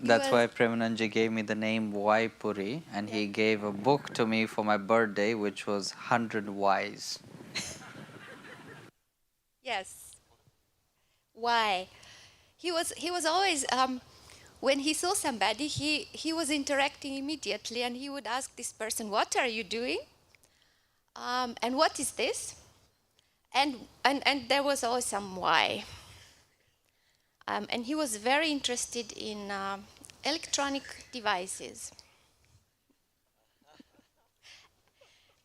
That's why Premananji gave me the name Y Puri, and he gave a book to me for my birthday, which was 100 Ys. Yes. Why? He was always... when he saw somebody, he was interacting immediately, and he would ask this person, "What are you doing? And what is this?" And there was always some why. And he was very interested in electronic devices.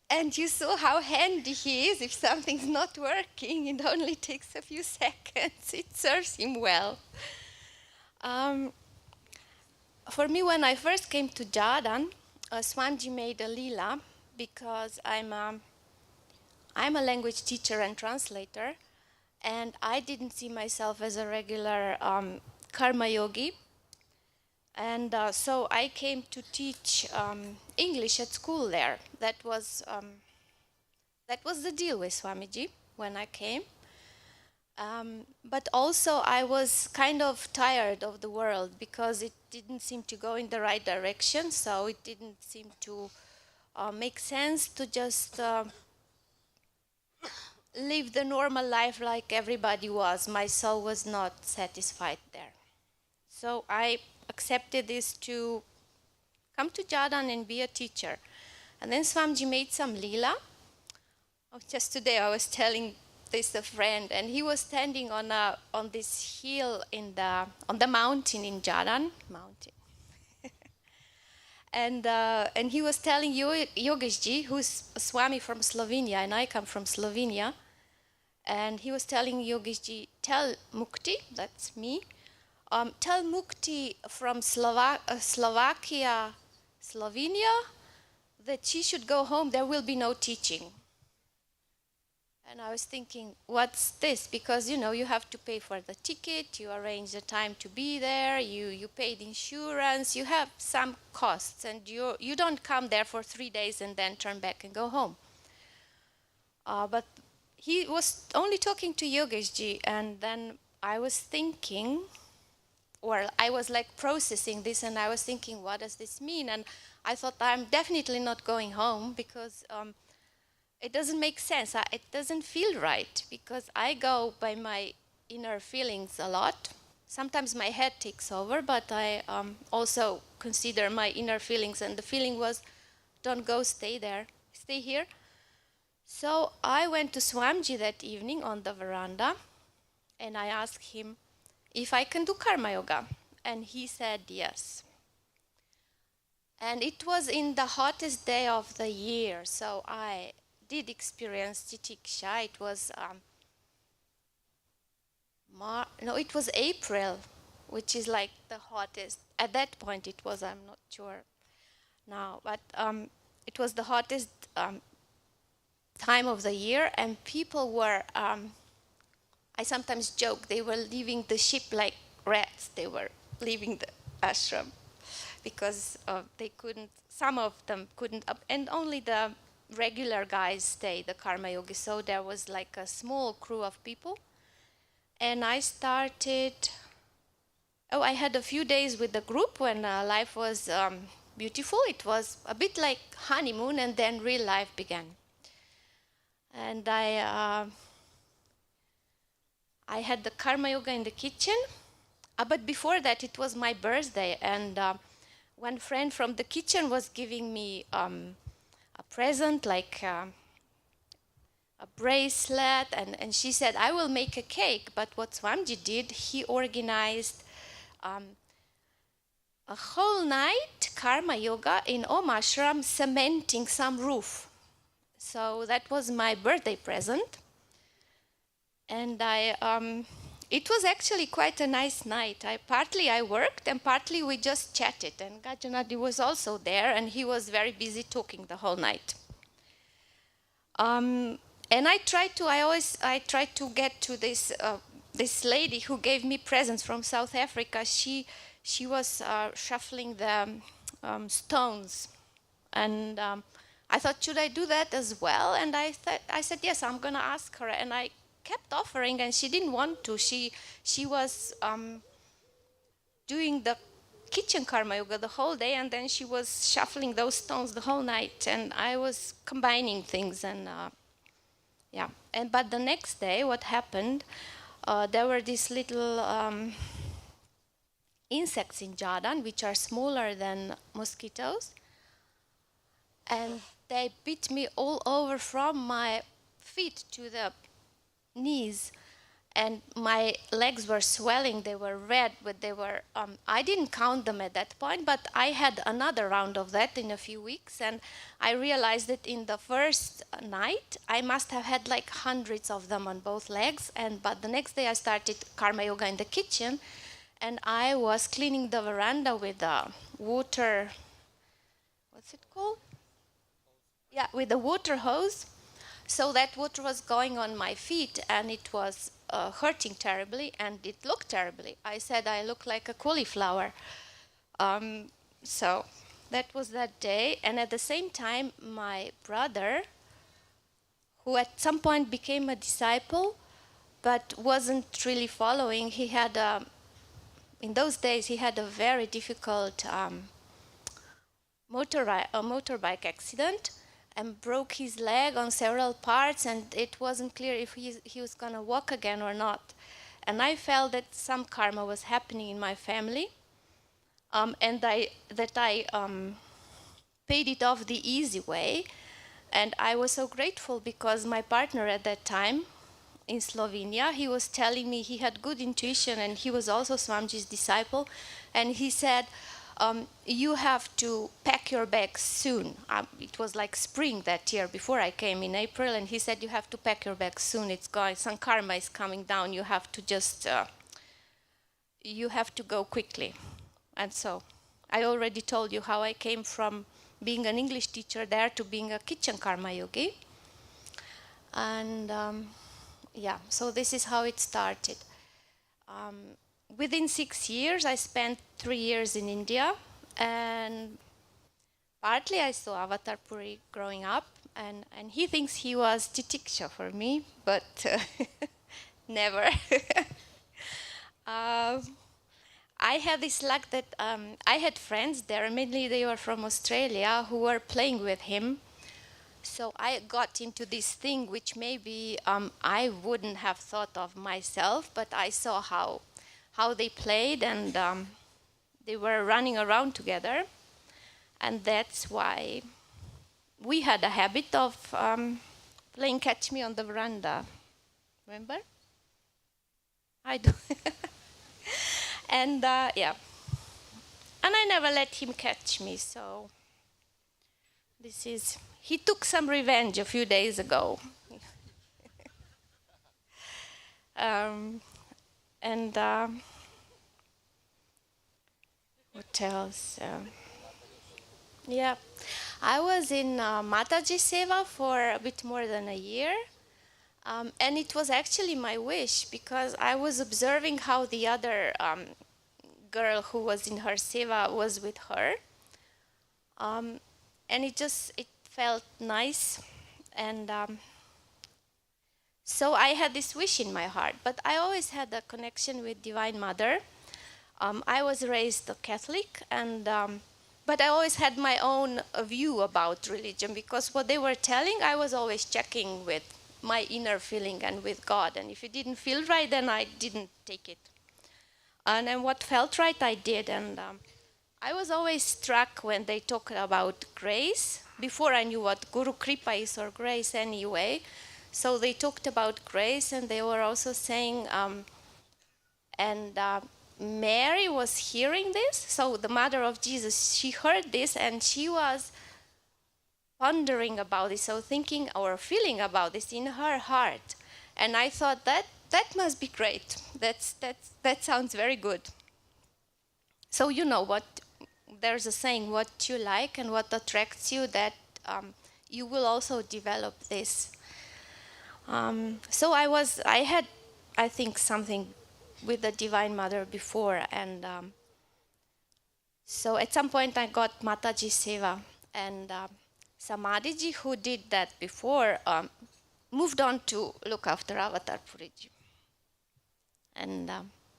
And you saw how handy he is. If something's not working, it only takes a few seconds. It serves him well. For me, when I first came to Jadan, Swamiji made a lila, because I'm a language teacher and translator, and I didn't see myself as a regular karma yogi. And so I came to teach English at school there. That was the deal with Swamiji when I came. But also I was kind of tired of the world, because it didn't seem to go in the right direction. So it didn't seem to make sense to just live the normal life like everybody was. My soul was not satisfied there. So I accepted this to come to Jadan and be a teacher. And then Swamiji made some lila. Just today I was telling this a friend, and he was standing on this hill on the mountain in Jadan mountain. And he was telling Yogeshji, who's a Swami from Slovenia, and I come from Slovenia, and he was telling Yogeshji, tell Mukti, that's me, tell Mukti from Slovakia, Slovenia, that she should go home, there will be no teaching. And I was thinking, what's this? Because, you have to pay for the ticket, you arrange the time to be there, you pay the insurance, you have some costs, and you don't come there for 3 days and then turn back and go home. But he was only talking to Yogeshji, and then I was thinking, or I was like processing this, and I was thinking, what does this mean? And I thought, I'm definitely not going home, because it doesn't make sense. It doesn't feel right, because I go by my inner feelings a lot. Sometimes my head takes over, but I also consider my inner feelings, and the feeling was, don't go, stay there, stay here. So I went to Swamiji that evening on the veranda, and I asked him if I can do karma yoga, and he said yes. And it was in the hottest day of the year, so I did experience titiksha. It was it was April, which is like the hottest. At that point it was, I'm not sure now, but it was the hottest time of the year, and people were, I sometimes joke, they were leaving the ship like rats. They were leaving the ashram because they couldn't, some of them couldn't, and only the regular guys stayed, the karma yogis. So there was like a small crew of people. And I started, I had a few days with the group when life was beautiful. It was a bit like honeymoon, and then real life began. And I had the karma yoga in the kitchen, but before that it was my birthday, and one friend from the kitchen was giving me a present, like a bracelet, and she said, I will make a cake. But what Swamiji did, he organized a whole night karma yoga in Om Ashram, cementing some roof. So that was my birthday present. And it was actually quite a nice night. Partly I worked, and partly we just chatted. And Gajanand was also there, and he was very busy talking the whole night. And I tried to get to this lady who gave me presents from South Africa. She was shuffling the stones, and I thought, should I do that as well? And I said, yes, I'm gonna ask her. And I kept offering, and she didn't want to. She was doing the kitchen karma yoga the whole day, and then she was shuffling those stones the whole night, and I was combining things, and yeah. But the next day, what happened? There were these little insects in Jadan, which are smaller than mosquitoes, and they bit me all over from my feet to the knees, and my legs were swelling. They were red, but they were, I didn't count them at that point, but I had another round of that in a few weeks, and I realized that in the first night, I must have had like hundreds of them on both legs, but the next day I started karma yoga in the kitchen, and I was cleaning the veranda with water, what's it called? Yeah, with the water hose. So that water was going on my feet, and it was hurting terribly, and it looked terribly. I said I look like a cauliflower. So that was that day. And at the same time, my brother, who at some point became a disciple, but wasn't really following, he had, in those days, he had a very difficult motorbike accident, and broke his leg on several parts, and it wasn't clear if he was going to walk again or not. And I felt that some karma was happening in my family, and I paid it off the easy way. And I was so grateful because my partner at that time in Slovenia, he was telling me he had good intuition, and he was also Swamiji's disciple, and he said, you have to pack your bags soon. It was like spring that year before I came in April, and he said, you have to pack your bags soon. It's going, some karma is coming down. You have to just, you have to go quickly. And so I already told you how I came from being an English teacher there to being a kitchen karma yogi. And yeah, so this is how it started. Within 6 years, I spent 3 years in India, and partly I saw Avatar Puri growing up, and he thinks he was titiksha for me, but never. I had this luck that I had friends there, mainly they were from Australia, who were playing with him. So I got into this thing which maybe I wouldn't have thought of myself, but I saw how they played, and they were running around together. And that's why we had a habit of playing catch me on the veranda. Remember? I do. And yeah. And I never let him catch me, so this is... He took some revenge a few days ago. And what else? Yeah. I was in Mataji Seva for a bit more than a year. And it was actually my wish because I was observing how the other girl who was in her seva was with her. And it felt nice. And so I had this wish in my heart. But I always had a connection with Divine Mother. I was raised a Catholic, but I always had my own view about religion because what they were telling, I was always checking with my inner feeling and with God. And if it didn't feel right, then I didn't take it. And then what felt right, I did. And I was always struck when they talked about grace. Before I knew what Guru Kripa is or grace anyway. So they talked about grace, and they were also saying, Mary was hearing this. So the mother of Jesus, she heard this, and she was pondering about this, so thinking or feeling about this in her heart. And I thought that must be great. That sounds very good. So you know what, there's a saying, what you like and what attracts you, that you will also develop this. So I had, I think, something with the Divine Mother before. And so at some point I got Mataji Seva. And Samadhiji, who did that before, moved on to look after Avatar Puri Ji. And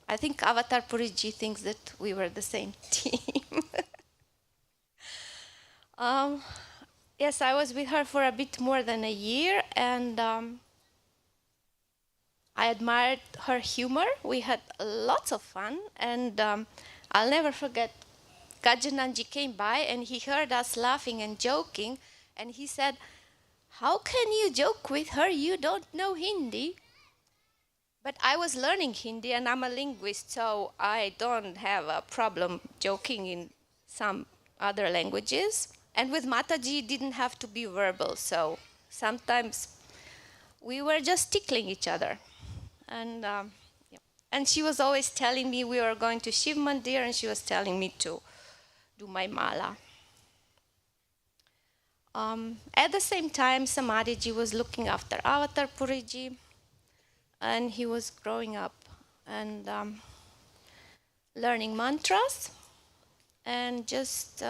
I think Avatar Puri Ji thinks that we were the same team. Yes, I was with her for a bit more than a year, and I admired her humor. We had lots of fun, and I'll never forget, Gajanand ji came by and he heard us laughing and joking, and he said, "How can you joke with her? You don't know Hindi." But I was learning Hindi, and I'm a linguist, so I don't have a problem joking in some other languages. And with Mataji, it didn't have to be verbal, so sometimes we were just tickling each other. And and she was always telling me, we were going to Shiv Mandir, and she was telling me to do my mala. At the same time, Samadhiji was looking after Avatar Puri Ji, and he was growing up and learning mantras and just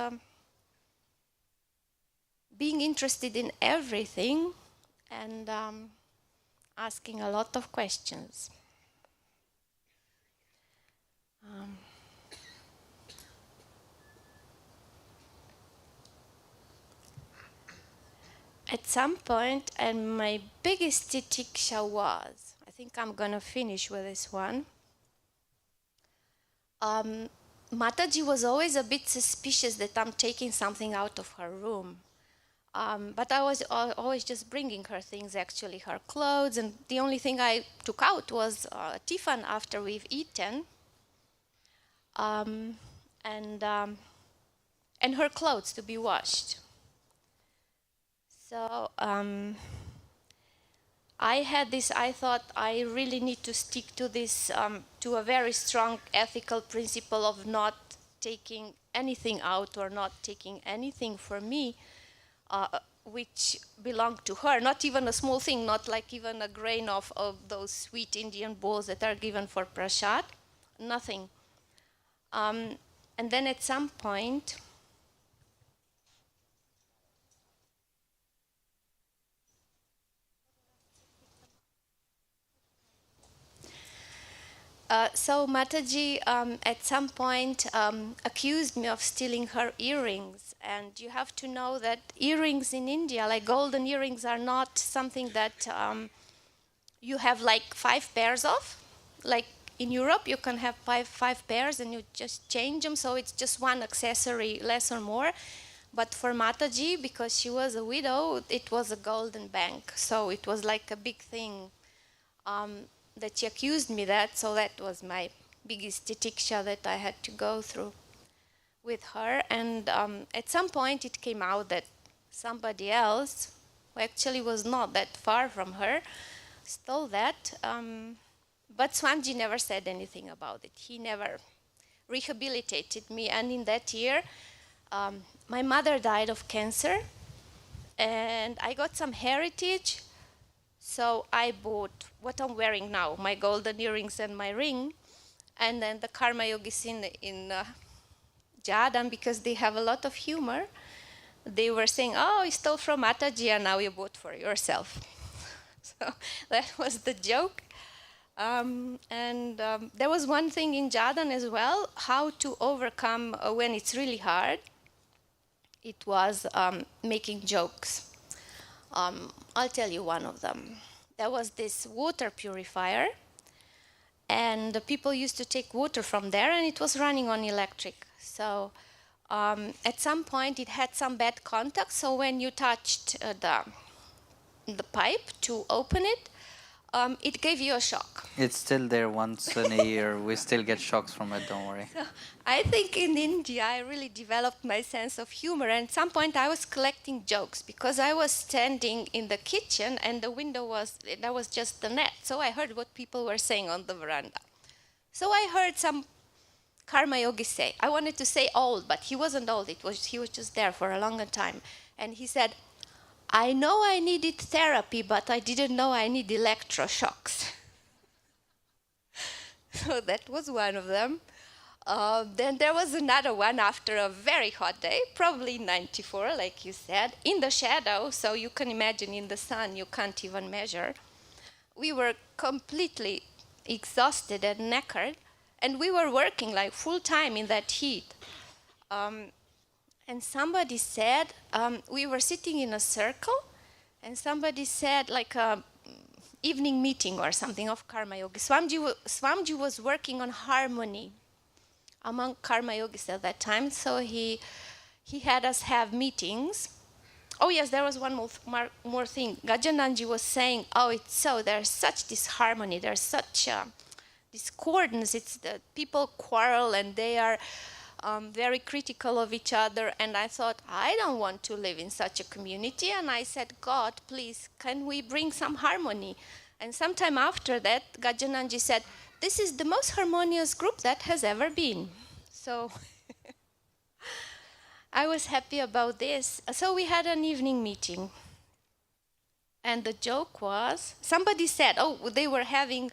being interested in everything and asking a lot of questions. At some point, and my biggest titiksha was, I think I'm going to finish with this one. Mataji was always a bit suspicious that I'm taking something out of her room. But I was always just bringing her things, actually, her clothes. And the only thing I took out was tiffin after we've eaten. And her clothes to be washed. So I had this, I thought I really need to stick to this, to a very strong ethical principle of not taking anything out or not taking anything for me, which belonged to her, not even a small thing, not like even a grain of those sweet Indian bowls that are given for prasad, nothing. And then at some point, so Mataji at some point accused me of stealing her earrings. And you have to know that earrings in India, like golden earrings, are not something that you have like 5 pairs of. Like in Europe, you can have five pairs and you just change them. So it's just one accessory, less or more. But for Mataji, because she was a widow, it was a golden bank. So it was like a big thing. That she accused me that, so that was my biggest titiksha that I had to go through with her. And at some point it came out that somebody else, who actually was not that far from her, stole that. But Swamiji never said anything about it. He never rehabilitated me. And in that year, My mother died of cancer, and I got some heritage. So I bought what I'm wearing now, my golden earrings and my ring. And then the Karma Yogis in Jadan, because they have a lot of humor, they were saying, oh, you stole from Mataji and now you bought for yourself. So that was the joke. There was one thing in Jadan as well, how to overcome when it's really hard. It was making jokes. I'll tell you one of them. There was this water purifier, and the people used to take water from there, and it was running on electric. So at some point, it had some bad contact, so when you touched the pipe to open it, it gave you a shock. It's still there once in a year. We still get shocks from it, don't worry. So I think in India, I really developed my sense of humor. And at some point, I was collecting jokes because I was standing in the kitchen and the window that was just the net. So I heard what people were saying on the veranda. So I heard some Karma Yogi say, I wanted to say old, but he wasn't old. He was just there for a longer time. And he said, I know I needed therapy, but I didn't know I need electroshocks. So that was one of them. Then there was another one after a very hot day, probably 94, like you said, in the shadow, so you can imagine in the sun you can't even measure. We were completely exhausted and knackered, and we were working like full time in that heat. And somebody said, we were sitting in a circle, and somebody said, like a evening meeting or something of Karma Yogi. Swamiji was working on harmony among Karma Yogis at that time, so he had us have meetings. Oh yes, there was one more thing. Gajanand was saying, oh, it's so, there's such disharmony, there's such discordance, it's the people quarrel and they are very critical of each other, and I thought, I don't want to live in such a community, and I said, God, please, can we bring some harmony? And sometime after that, Gajanand said, this is the most harmonious group that has ever been. So I was happy about this. So we had an evening meeting, and the joke was, somebody said, oh, they were having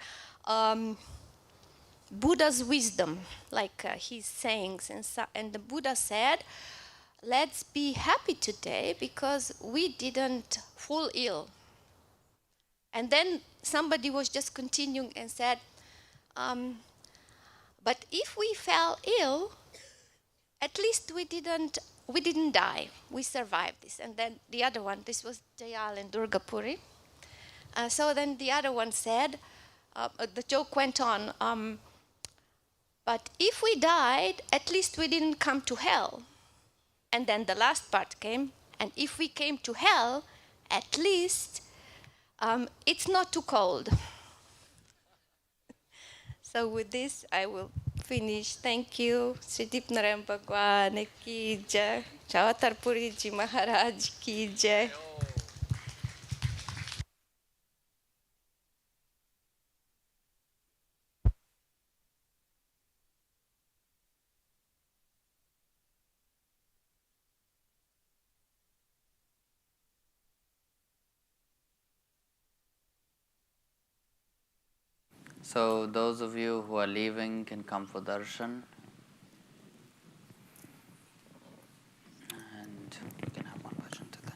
Buddha's wisdom, like his sayings, and the Buddha said, let's be happy today because we didn't fall ill. And then somebody was just continuing and said, but if we fell ill, at least we didn't die. We survived this. And then the other one, this was Jayal and Durga Puri. So then the other one said, the joke went on, but if we died, at least we didn't come to hell. And then the last part came, and if we came to hell, at least it's not too cold. So with this, I will finish. Thank you. Sri Dipnarayan Bhagwan ki jai. Avatar Puri Ji Maharaj ki jai. So those of you who are leaving can come for darshan. And you can have one bhajan to then.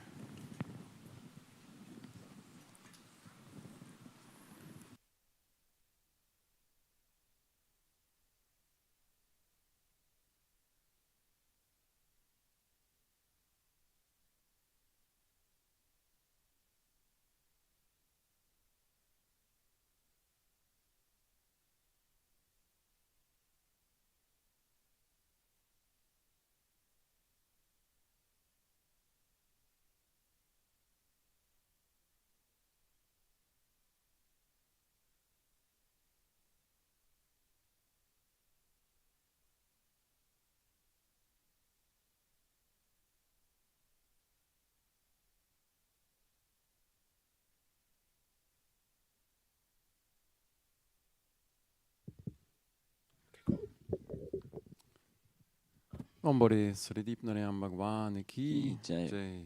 Om Bode Sridip Narayam Bhagwan Ki Jai. Jai.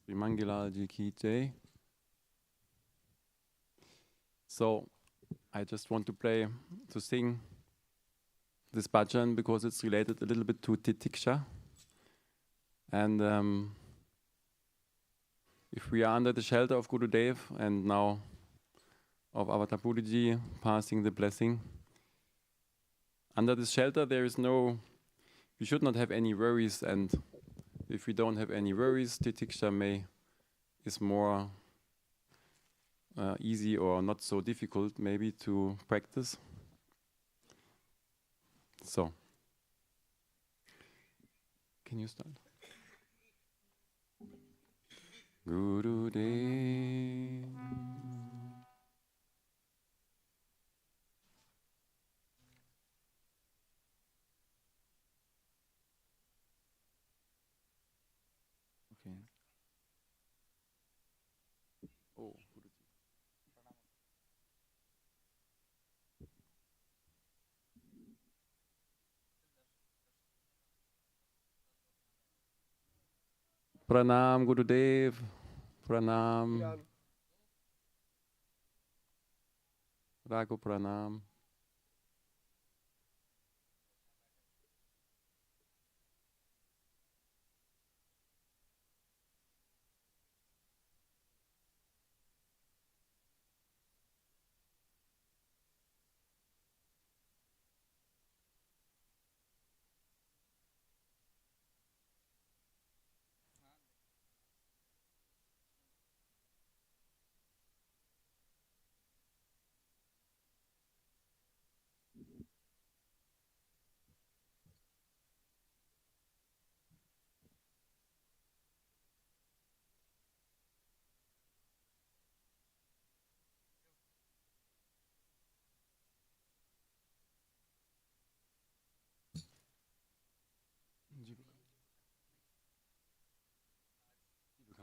Sri Mangalal Ji Ki Jai. So, I just want to sing this bhajan because it's related a little bit to titiksha. And if we are under the shelter of Gurudev and now of Avatar Puri Ji passing the blessing, under this shelter we should not have any worries, and if we don't have any worries, titiksha is more easy or not so difficult maybe to practice. So, can you start? Gurudev. Okay. Oh, Guruji. Pranam Gurudev. Pranam. Raghu Pranam.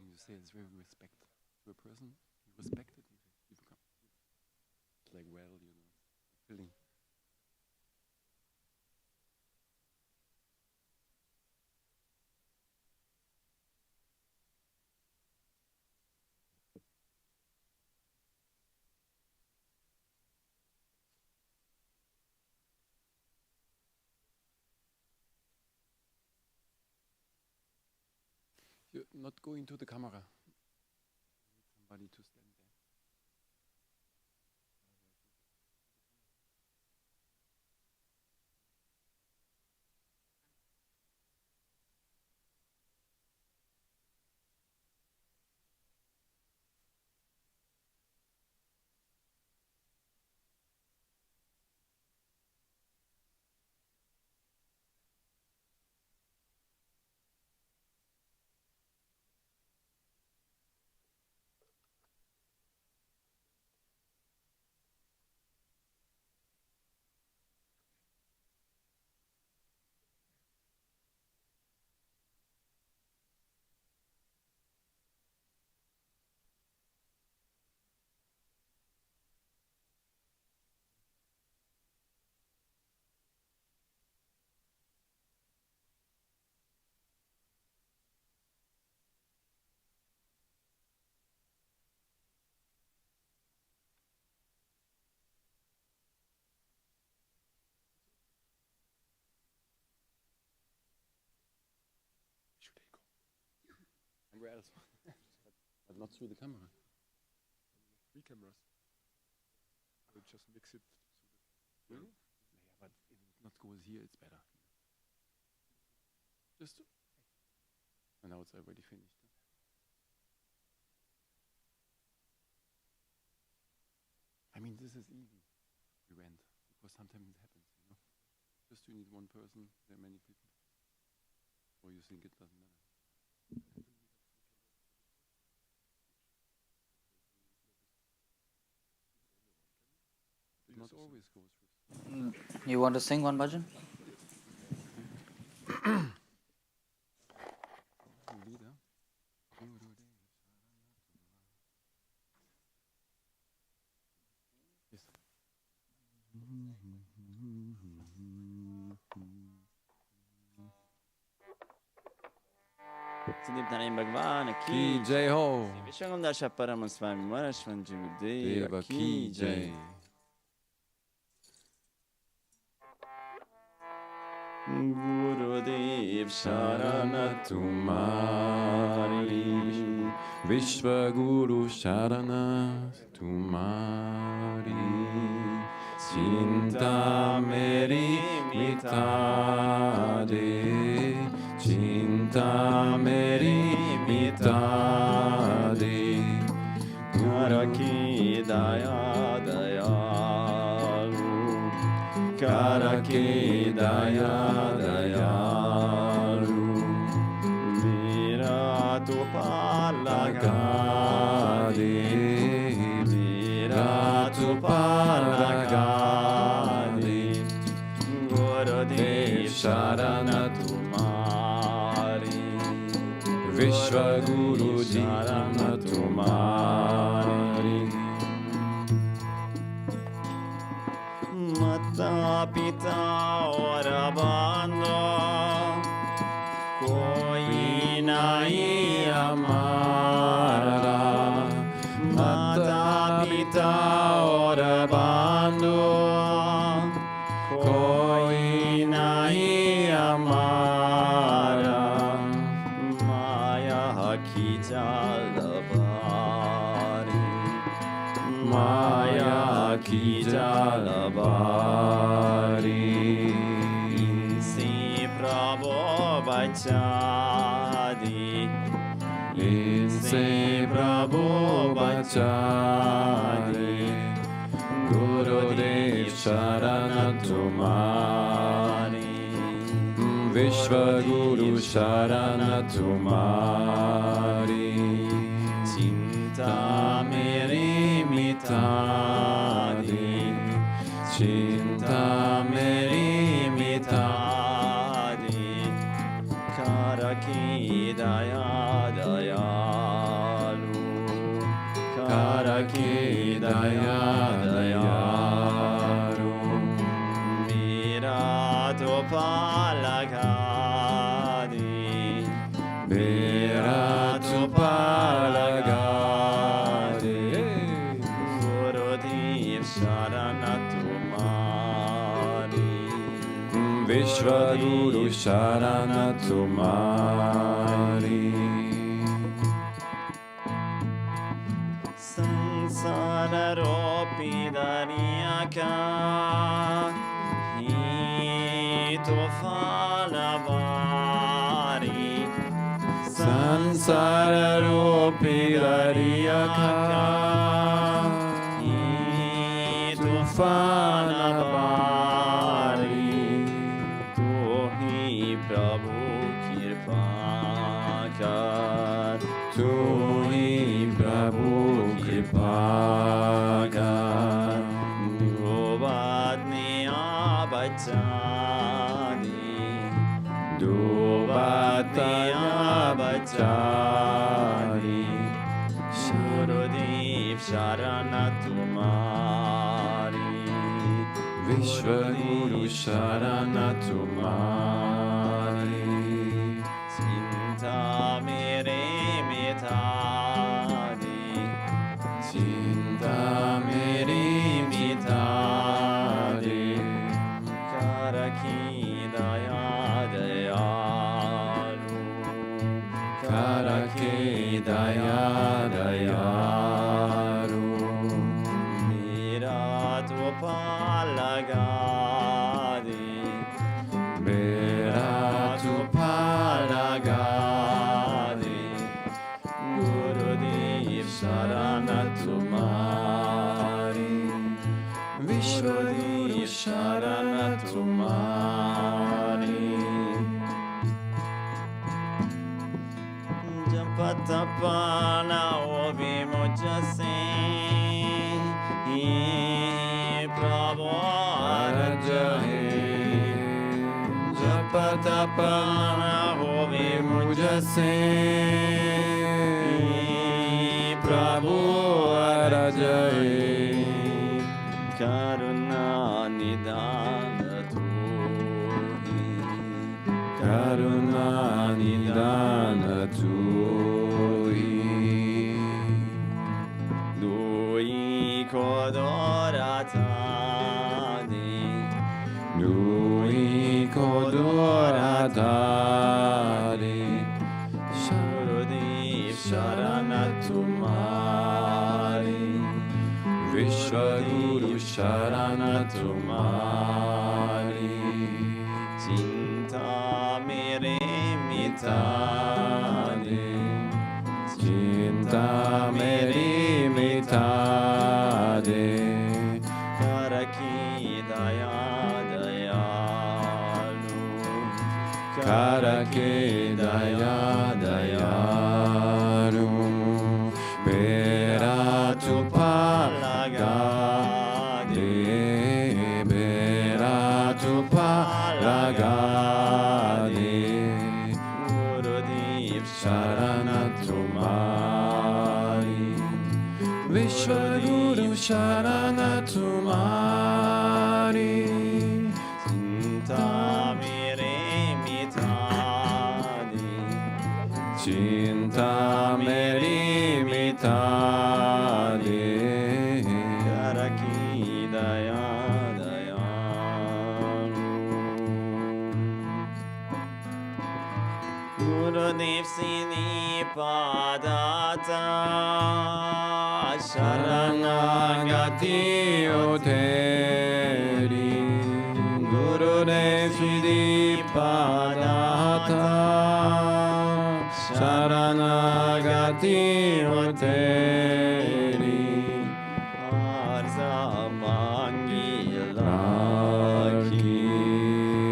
You say it's very respect to a person. You respect it. You become it's like feeling. You're not going to the camera. You need somebody to stand there. Should I go? And where else? but not through the camera. Three cameras. I'll just mix it. Really? Yeah, but if it not goes here, it's better. Just. And now it's already finished. I mean, this is easy. We went because sometimes it happens. Just you need one person. There are many people. Or you think it doesn't matter. It not always goes with. You want to sing one bhajan? Leader. Yes. Sudiptanayam Bhagwan Ki Jai Ho. Vishwagandasha Paramaswami Manashwan Jigudeva Deva Ki Ki Jai. Jai. Gurudev Sharana Tumari Vishwa Guru Sharana Tumari Chinta Meri Mitade Chinta Meri Mitade Karaki Daya Dayalu Karake Daya Dayalu Viratu Palagade Viratu Palagade Gurudev Sharana Tumari Vishwa Guru Sharana Tumari Mata Pita Ora Bando Koi Nahi Amara Mata Pita Ora Bando Koi Nahi Amara Maya Ki Jalabari Maya Ki Jalabari Si Prabhu Bachadi Inse Prabhu Bachadi Gurudev Sharana Tumari Vishwa Guru Sharana Tumari Chinta Meri Mitadi Chinta Meri Mitadi Karaki Daya Dayalu Karake Daya Dayaru Viratu Palagadi Viratu Palagade Gurudev Sharana Tumari Vishwa Guru Sharana Tumari Sansara Ropi Dariyaka Hito Falavari Sansara Rupi Dariyaka Hito Falavari Tohi Prabhu Kirpakar Tu hi Prabhu Kripagar Dubadni Abachadi Duvataya Bachari Gurudev Sharana Tumari Vishwa Guru Sharana Tumari Chinta Mere Mitadi Chinta Meri Mitadi Karaki Daya Dayalu Karake Daya Dayaru Viratu Palagadi Viratu Palagadi Gurudev Sharana Tumari Vishwa Guru Sharana Tumari Japatapana Ovimujase Prabhu Arajahe Japatapana Ovimujase Prabhu Arajahe Karuna Nidana Tuhi Karuna Nidana Tu kodoratani Lui kodoratari Gurudev Sharanatumari Vishwaguru Sharanatumari Cinta mere mitane Cinta meri mitade Karaki daya dayalu Karake daya dayaru Beratu palagade Beratu palagade Gurudev Sharanatumari Vishwaguru Sharanatumari Cinta mere mitane Cinta meri mitade Karaki daya dayalu Gurudev sini padata Sharanagati oteri Gurudev Sri Padata Sharanagati oteri Arza Larki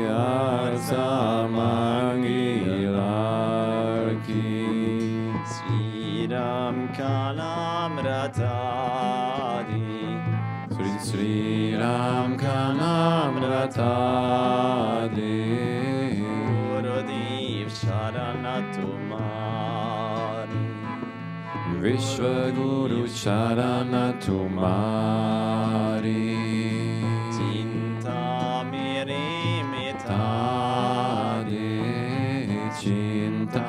Arsa Mangilarki Sri Ram Kalam Ratadi Sri Ram Kanam Ratade Gurudev Sharanatumari Vishwaguru Sharanatumari Cinta mere Tade Cinta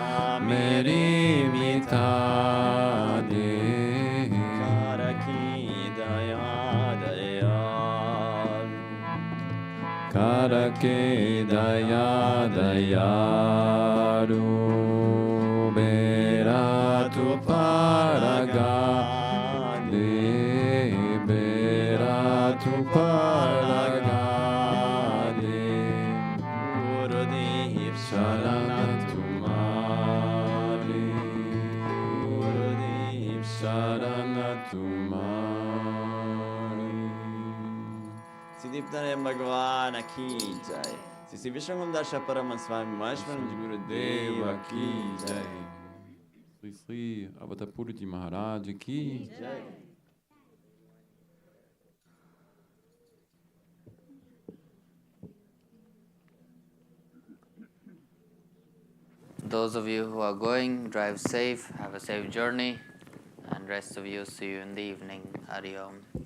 meri mitade Karaki daya dayalu Karake daya dayaru Beratu paragade Beratu paragade Gurudev Sharanatumari Gurudev Sharanatumari Siddhipnare Bhagavan ki jai Sri Vishwangundasha Paraman Swami Maheshwaran Gurudeva ki jai Sri Sri Avatar Puri Ji Maharaj ki Jai. Those of you who are going, drive safe, have a safe journey, and rest of you see you in the evening. Hari Om.